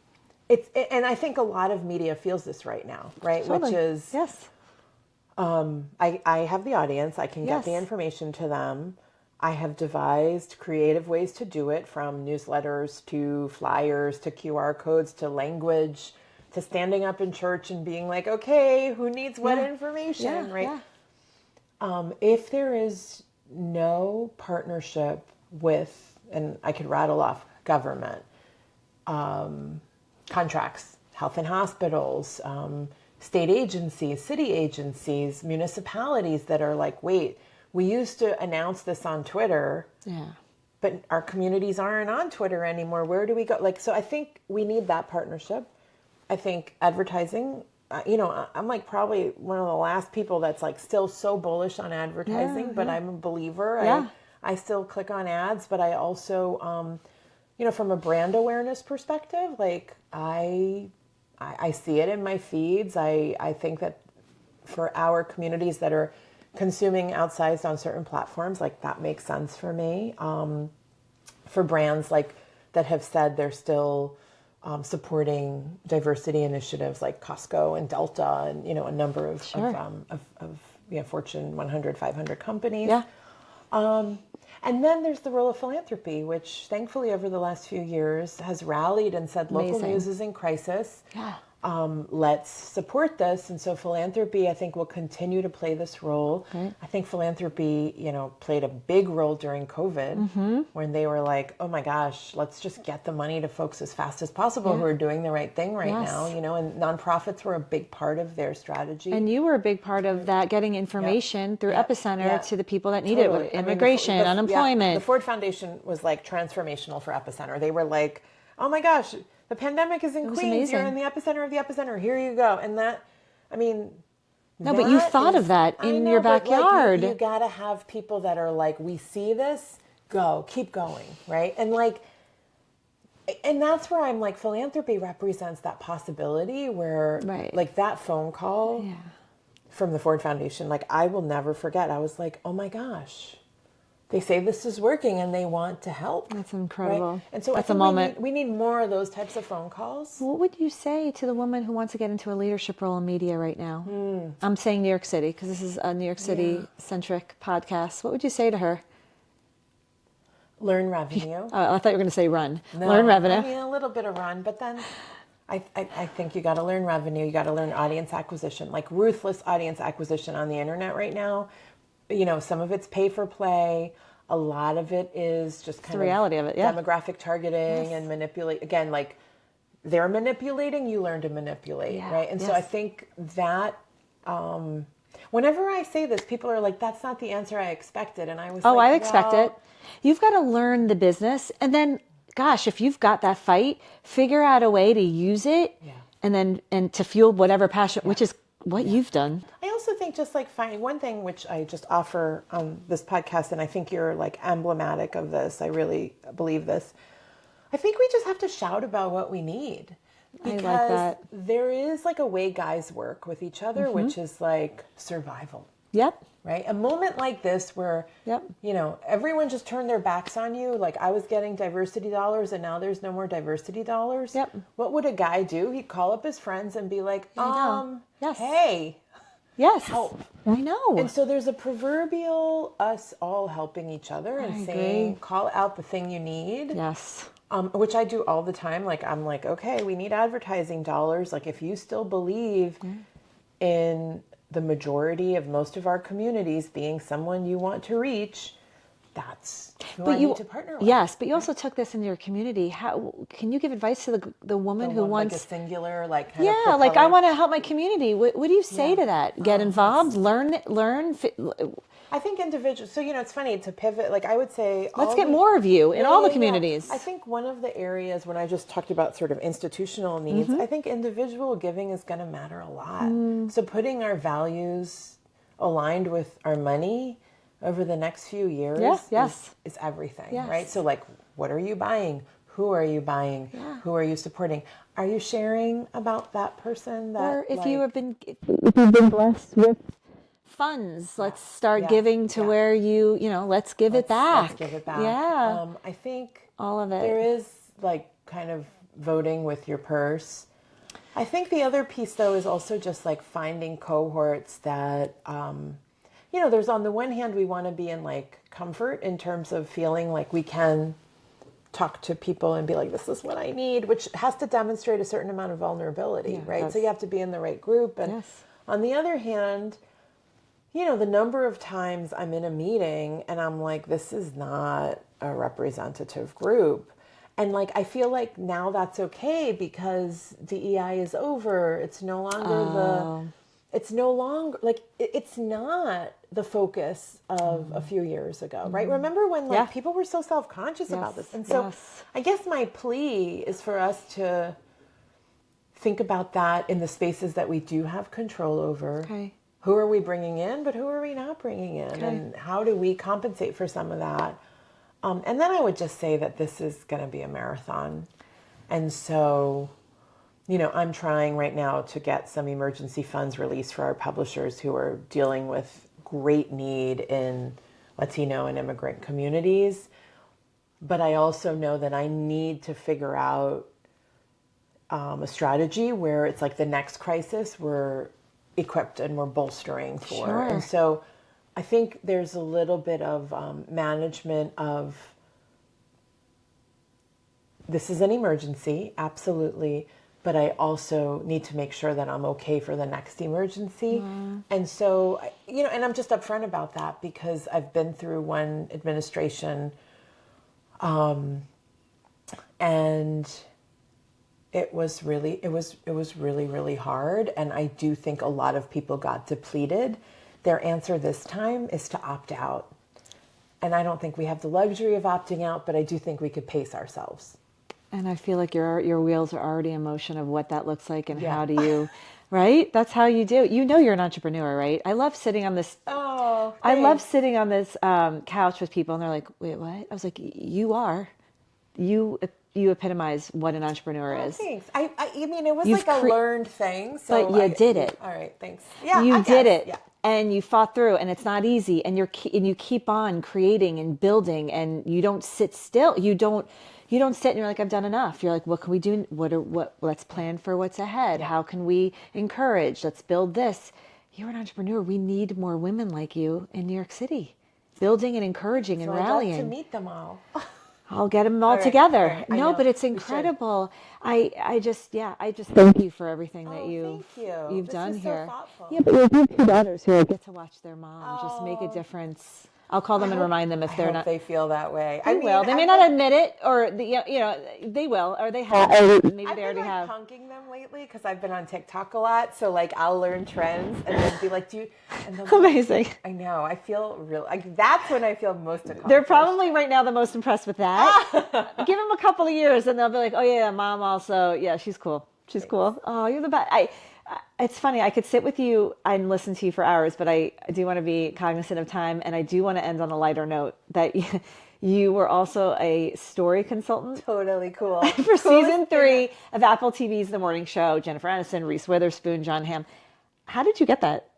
S2: And I think a lot of media feels this right now, right?
S1: Totally.
S2: Which is I have the audience. I can get the information to them. I have devised creative ways to do it, from newsletters to flyers to QR codes to language to standing up in church and being like, okay, who needs what information, right? If there is no partnership with, and I could rattle off government, contracts, health and hospitals, state agencies, city agencies, municipalities that are like, wait, we used to announce this on Twitter.
S1: Yeah.
S2: But our communities aren't on Twitter anymore. Where do we go? Like, so I think we need that partnership. I think advertising, I'm like probably one of the last people that's like still so bullish on advertising, but I'm a believer.
S1: Yeah.
S2: I still click on ads, but I also, from a brand awareness perspective, like I see it in my feeds. I think that for our communities that are consuming outsized on certain platforms, like that makes sense for me. For brands like that have said they're still supporting diversity initiatives like Costco and Delta and a number of Fortune 100, 500 companies.
S1: Yeah.
S2: And then there's the role of philanthropy, which thankfully over the last few years has rallied and said local news is in crisis.
S1: Yeah.
S2: Let's support this. And so philanthropy, I think, will continue to play this role.
S1: Right.
S2: I think philanthropy, played a big role during COVID when they were like, oh my gosh, let's just get the money to folks as fast as possible who are doing the right thing right now, and nonprofits were a big part of their strategy.
S1: And you were a big part of that, getting information through Epicenter to the people that need it, with immigration, unemployment.
S2: The Ford Foundation was like transformational for Epicenter. They were like, oh my gosh, the pandemic is in Queens.
S1: Amazing.
S2: You're in the epicenter of the epicenter. Here you go. And that,
S1: No, but you thought of that in your backyard.
S2: You got to have people that are like, we see this, keep going, right? And and that's where I'm like, philanthropy represents that possibility where, like that phone call from the Ford Foundation, like I will never forget. I was like, oh my gosh. They say this is working and they want to help.
S1: That's incredible.
S2: Right? And so
S1: that's
S2: I think
S1: a moment.
S2: We need more of those types of phone calls.
S1: What would you say to the woman who wants to get into a leadership role in media right now? I'm saying New York City because this is a New York City-centric podcast. What would you say to her?
S2: Learn revenue.
S1: I thought you were going to say run.
S2: No,
S1: learn revenue.
S2: I mean, a little bit of run, but then I think you got to learn revenue. You got to learn audience acquisition, like ruthless audience acquisition on the internet right now. Some of it's pay for play. A lot of it is just kind
S1: of the reality of it,
S2: demographic targeting and manipulate. Again, like they're manipulating, you learn to manipulate, right? And so I think that whenever I say this, people are like, "That's not the answer I expected," and I was
S1: I expect it. You've got to learn the business, and then, gosh, if you've got that fight, figure out a way to use it, and to fuel whatever passion, which is what you've done.
S2: I also think just like finding one thing, which I just offer on this podcast, and I think you're like emblematic of this. I really believe this. I think we just have to shout about what we need. Because
S1: I like that.
S2: There is like a way guys work with each other, which is like survival.
S1: Yep.
S2: Right? A moment like this where, everyone just turned their backs on you. Like I was getting diversity dollars and now there's no more diversity dollars.
S1: Yep.
S2: What would a guy do? He'd call up his friends and be like, hey, help.
S1: I know.
S2: And so there's a proverbial us all helping each other and saying, call out the thing you need.
S1: Yes.
S2: Which I do all the time. Like, I'm like, okay, we need advertising dollars. Like if you still believe in the majority of most of our communities being someone you want to reach, that's who I need to partner with.
S1: Yes, but you also took this into your community. How can you give advice to the woman who wants
S2: like a singular, like
S1: like I want to help my community? What do you say to that? Get involved, learn.
S2: I think individuals. So it's funny to pivot. Like I would say,
S1: let's get more of you in all the communities.
S2: I think one of the areas when I just talked about sort of institutional needs, I think individual giving is going to matter a lot. So putting our values aligned with our money over the next few years is everything, right? So like, what are you buying? Who are you buying? Who are you supporting? Are you sharing about that person? That,
S1: or if you've been blessed with funds, let's start giving to where let's give it back.
S2: Let's give it back.
S1: Yeah.
S2: I think
S1: all of it.
S2: There is like kind of voting with your purse. I think the other piece though is also just like finding cohorts that, there's on the one hand, we want to be in like comfort in terms of feeling like we can talk to people and be like, this is what I need, which has to demonstrate a certain amount of vulnerability, right? So you have to be in the right group. And on the other hand, the number of times I'm in a meeting and I'm like, this is not a representative group. And like, I feel like now that's okay because DEI is over. It's no longer it's no longer like, it's not the focus of a few years ago, right? Remember when like people were so self-conscious about this? And so I guess my plea is for us to think about that in the spaces that we do have control over.
S1: Okay.
S2: Who are we bringing in, but who are we not bringing in?
S1: Okay.
S2: And how do we compensate for some of that? And then I would just say that this is going to be a marathon. And so, you know, I'm trying right now to get some emergency funds released for our publishers who are dealing with great need in Latino and immigrant communities. But I also know that I need to figure out a strategy where it's like the next crisis we're equipped and we're bolstering for.
S1: Sure.
S2: And so I think there's a little bit of management of, this is an emergency, absolutely, but I also need to make sure that I'm okay for the next emergency. And so, you know, and I'm just upfront about that because I've been through one administration, and it was really hard. And I do think a lot of people got depleted. Their answer this time is to opt out. And I don't think we have the luxury of opting out, but I do think we could pace ourselves.
S1: And I feel like your wheels are already in motion of what that looks like and how do you, right? That's how you do it. You know you're an entrepreneur, right? I love sitting on this.
S2: Oh, thanks.
S1: I love sitting on this couch with people, and they're like, "Wait, what?" I was like, "You are, you epitomize what an entrepreneur is."
S2: Thanks. I mean, it was
S1: You've
S2: like a learned thing. So
S1: but you did it.
S2: All right, thanks. Yeah,
S1: You
S2: I
S1: did
S2: guess.
S1: it.
S2: Yeah.
S1: And you fought through, and it's not easy, and you keep on creating and building, and you don't sit still. You don't sit and you're like, I've done enough. You're like, what can we do? Let's plan for what's ahead. How can we encourage? Let's build this. You're an entrepreneur. We need more women like you in New York City, building and encouraging and
S2: So
S1: rallying.
S2: I'd love to meet them all.
S1: I'll get them all
S2: right,
S1: together.
S2: all right. I
S1: No,
S2: know.
S1: but it's
S2: We should.
S1: incredible. I just thank you for everything that
S2: Thank you.
S1: you've
S2: This
S1: done
S2: was so
S1: here.
S2: thoughtful.
S1: Yeah, but you have two daughters who get to watch their mom just make a difference. I'll call them and remind them if
S2: I
S1: they're
S2: hope
S1: not.
S2: they feel that way.
S1: They will. They may not admit it, or they will, or they have. Or maybe
S2: I've
S1: they
S2: been
S1: already
S2: like
S1: have.
S2: punking them lately because I've been on TikTok a lot. So like I'll learn trends and then be like, "Do you?" And they'll be
S1: Amazing.
S2: Like, I know. I feel real. Like that's when I feel most accomplished.
S1: They're probably right now the most impressed with that. Give them a couple of years, and they'll be like, "Oh yeah, mom also. Yeah, she's cool. She's cool. Oh, you're the best." It's funny. I could sit with you and listen to you for hours, but I do want to be cognizant of time, and I do want to end on a lighter note that you were also a story consultant
S2: Totally cool.
S1: for season 3 of Apple TV's The Morning Show. Jennifer Aniston, Reese Witherspoon, John Hamm. How did you get that?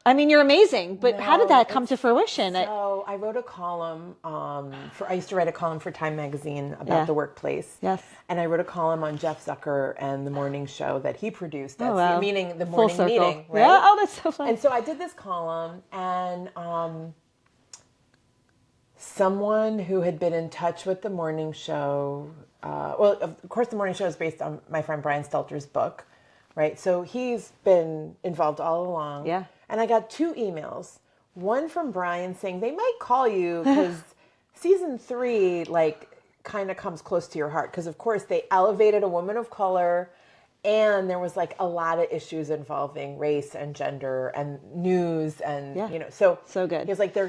S1: I mean, you're amazing, but how did that come to fruition?
S2: So I wrote a column I used to write a column for Time Magazine about the workplace.
S1: Yes.
S2: And I wrote a column on Jeff Zucker and the morning show that he produced. That's
S1: wow.
S2: meaning the
S1: Full
S2: morning
S1: circle.
S2: meeting, right?
S1: Yeah. Oh, that's so fun.
S2: And so I did this column, and someone who had been in touch with the morning show, well, of course, the morning show is based on my friend Brian Stelter's book, right? So he's been involved all along.
S1: Yeah.
S2: And I got 2 emails. One from Brian saying they might call you because season 3, like, kind of comes close to your heart. Because, of course, they elevated a woman of color, and there was, like, a lot of issues involving race and gender and news and, you know. So
S1: good.
S2: He's like, I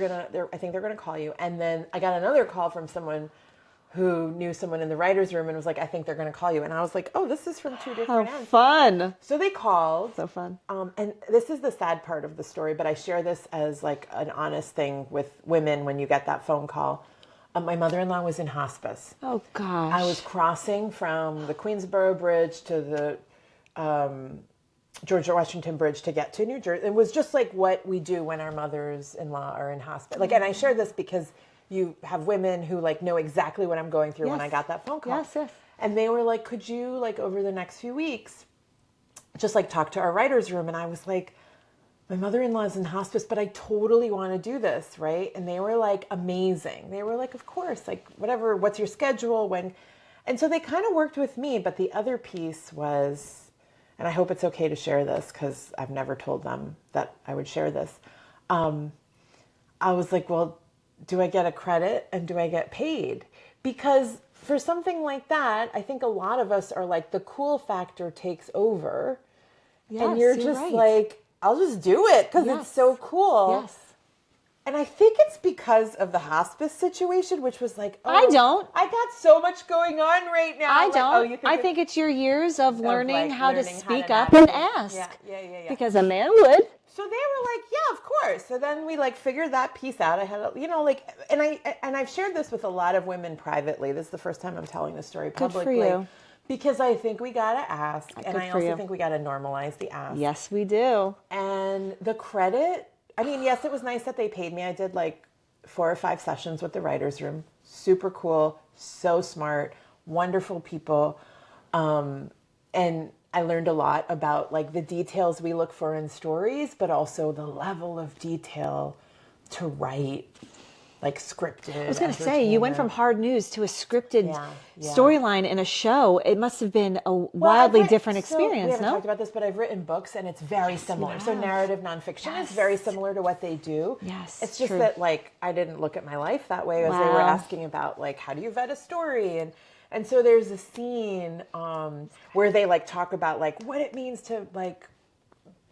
S2: think they're going to call you. And then I got another call from someone who knew someone in the writer's room and was like, I think they're going to call you. And I was like, oh, this is from 2 different ends.
S1: Fun.
S2: So they called.
S1: So fun.
S2: And this is the sad part of the story, but I share this as like an honest thing with women when you get that phone call. My mother-in-law was in hospice.
S1: Oh, gosh.
S2: I was crossing from the Queensboro Bridge to the George Washington Bridge to get to New Jersey. It was just like what we do when our mothers-in-law are in hospice. Like, and I share this because you have women who like know exactly what I'm going through when I got that phone call.
S1: Yes.
S2: And they were like, could you like over the next few weeks just like talk to our writer's room? And I was like, my mother-in-law is in hospice, but I totally want to do this, right? And they were like amazing. They were like, of course, like whatever, what's your schedule, when? And so they kind of worked with me, but the other piece was, and I hope it's okay to share this because I've never told them that I would share this. I was like, well, do I get a credit and do I get paid? Because for something like that, I think a lot of us are like, the cool factor takes over.
S1: Yes,
S2: and you're just
S1: right.
S2: like, I'll just do it because
S1: Yes.
S2: it's so cool.
S1: Yes.
S2: And I think it's because of the hospice situation, which was like, oh,
S1: I don't.
S2: I got so much going on right now.
S1: I
S2: Like,
S1: don't.
S2: oh, you think
S1: I think it's your years of learning
S2: like,
S1: how to
S2: learning how
S1: speak
S2: to
S1: up and
S2: navigate.
S1: ask.
S2: Yeah.
S1: Because a man would.
S2: So they were like, yeah, of course. So then we like figured that piece out. I had, like, and I've shared this with a lot of women privately. This is the first time I'm telling this story publicly.
S1: Good for you.
S2: Because I think we got to ask. And I
S1: for
S2: also
S1: you.
S2: think we got to normalize the ask.
S1: Yes, we do.
S2: And the credit, I mean, yes, it was nice that they paid me. I did like 4 or 5 sessions with the writer's room. Super cool, so smart, wonderful people. And I learned a lot about like the details we look for in stories, but also the level of detail to write, like scripted.
S1: I was going to say, you went from hard news to a scripted
S2: Yeah.
S1: storyline in a show. It must have been a
S2: Well,
S1: wildly
S2: I've
S1: different
S2: we
S1: experience,
S2: haven't
S1: no?
S2: talked about this, but I've written books and it's very similar. So
S1: have.
S2: narrative nonfiction
S1: Yes.
S2: is very similar to what they do.
S1: Yes,
S2: It's just
S1: true.
S2: that like I didn't look at my life that way as they were
S1: Wow.
S2: asking about like how do you vet a story and so there's a scene where they like talk about like what it means to like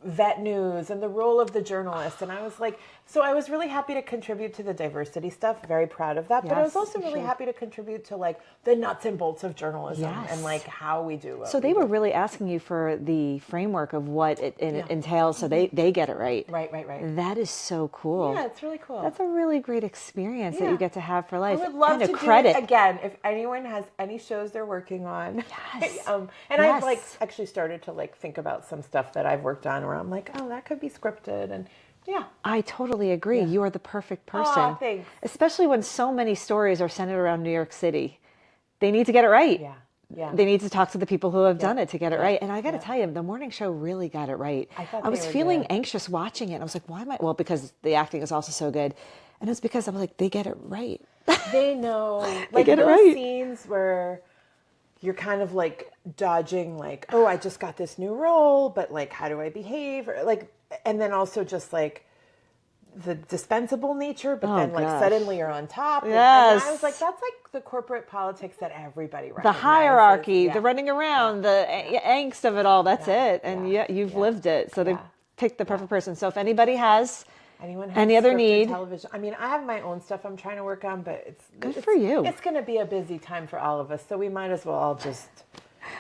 S2: vet news and the role of the journalist. And I was like, so I was really happy to contribute to the diversity stuff, very proud of that. But I was
S1: Yes,
S2: also really happy to contribute to like the nuts and bolts of journalism
S1: Yes.
S2: and like how we do it.
S1: So they were really asking you for the framework of what it entails so they get it right.
S2: Right.
S1: That is so cool.
S2: Yeah, it's really cool.
S1: That's a really great experience that you get to have for life.
S2: I would love
S1: and
S2: to
S1: a credit.
S2: do it again if anyone has any shows they're working on.
S1: Yes.
S2: And
S1: Yes.
S2: I've like actually started to like think about some stuff that I've worked on where I'm like, oh, that could be scripted. And yeah.
S1: I totally agree. You are the perfect person.
S2: Aw, thanks.
S1: Especially when so many stories are centered around New York City. They need to get it right.
S2: Yeah.
S1: They need to talk to the people who have done it to get it right. And I got to tell you, the morning show really got it right.
S2: I
S1: was
S2: they were
S1: feeling
S2: good.
S1: anxious watching it. And I was like, why am I? Well, because the acting is also so good. And it's because I was like, they get it right.
S2: They know. Like
S1: get it
S2: those
S1: right.
S2: scenes where you're kind of like dodging like, oh, I just got this new role, but like, how do I behave? Or like, and then also just like the dispensable nature, but then like
S1: gosh.
S2: suddenly you're on top. And
S1: Yes.
S2: I was like, that's like the corporate politics that everybody
S1: The
S2: recognizes.
S1: hierarchy,
S2: Yeah.
S1: the running around, the angst of it all. That's it. And you've lived it. So they picked the perfect person. So if anybody has
S2: Anyone has
S1: any other
S2: scripted
S1: need,
S2: television? I mean, I have my own stuff I'm trying to work on, but it's
S1: for you.
S2: It's going to be a busy time for all of us, so we might as well all just,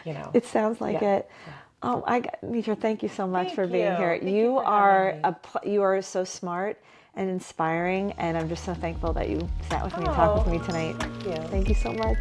S1: it sounds like
S2: Yeah.
S1: it. Oh, Mitra, thank you so much
S2: Thank
S1: for being
S2: you.
S1: here.
S2: Thank
S1: You
S2: you for
S1: are
S2: having
S1: you are so smart and inspiring, and I'm just so thankful that you sat with me and talked with me tonight.
S2: Thank you.
S1: Thank you so much.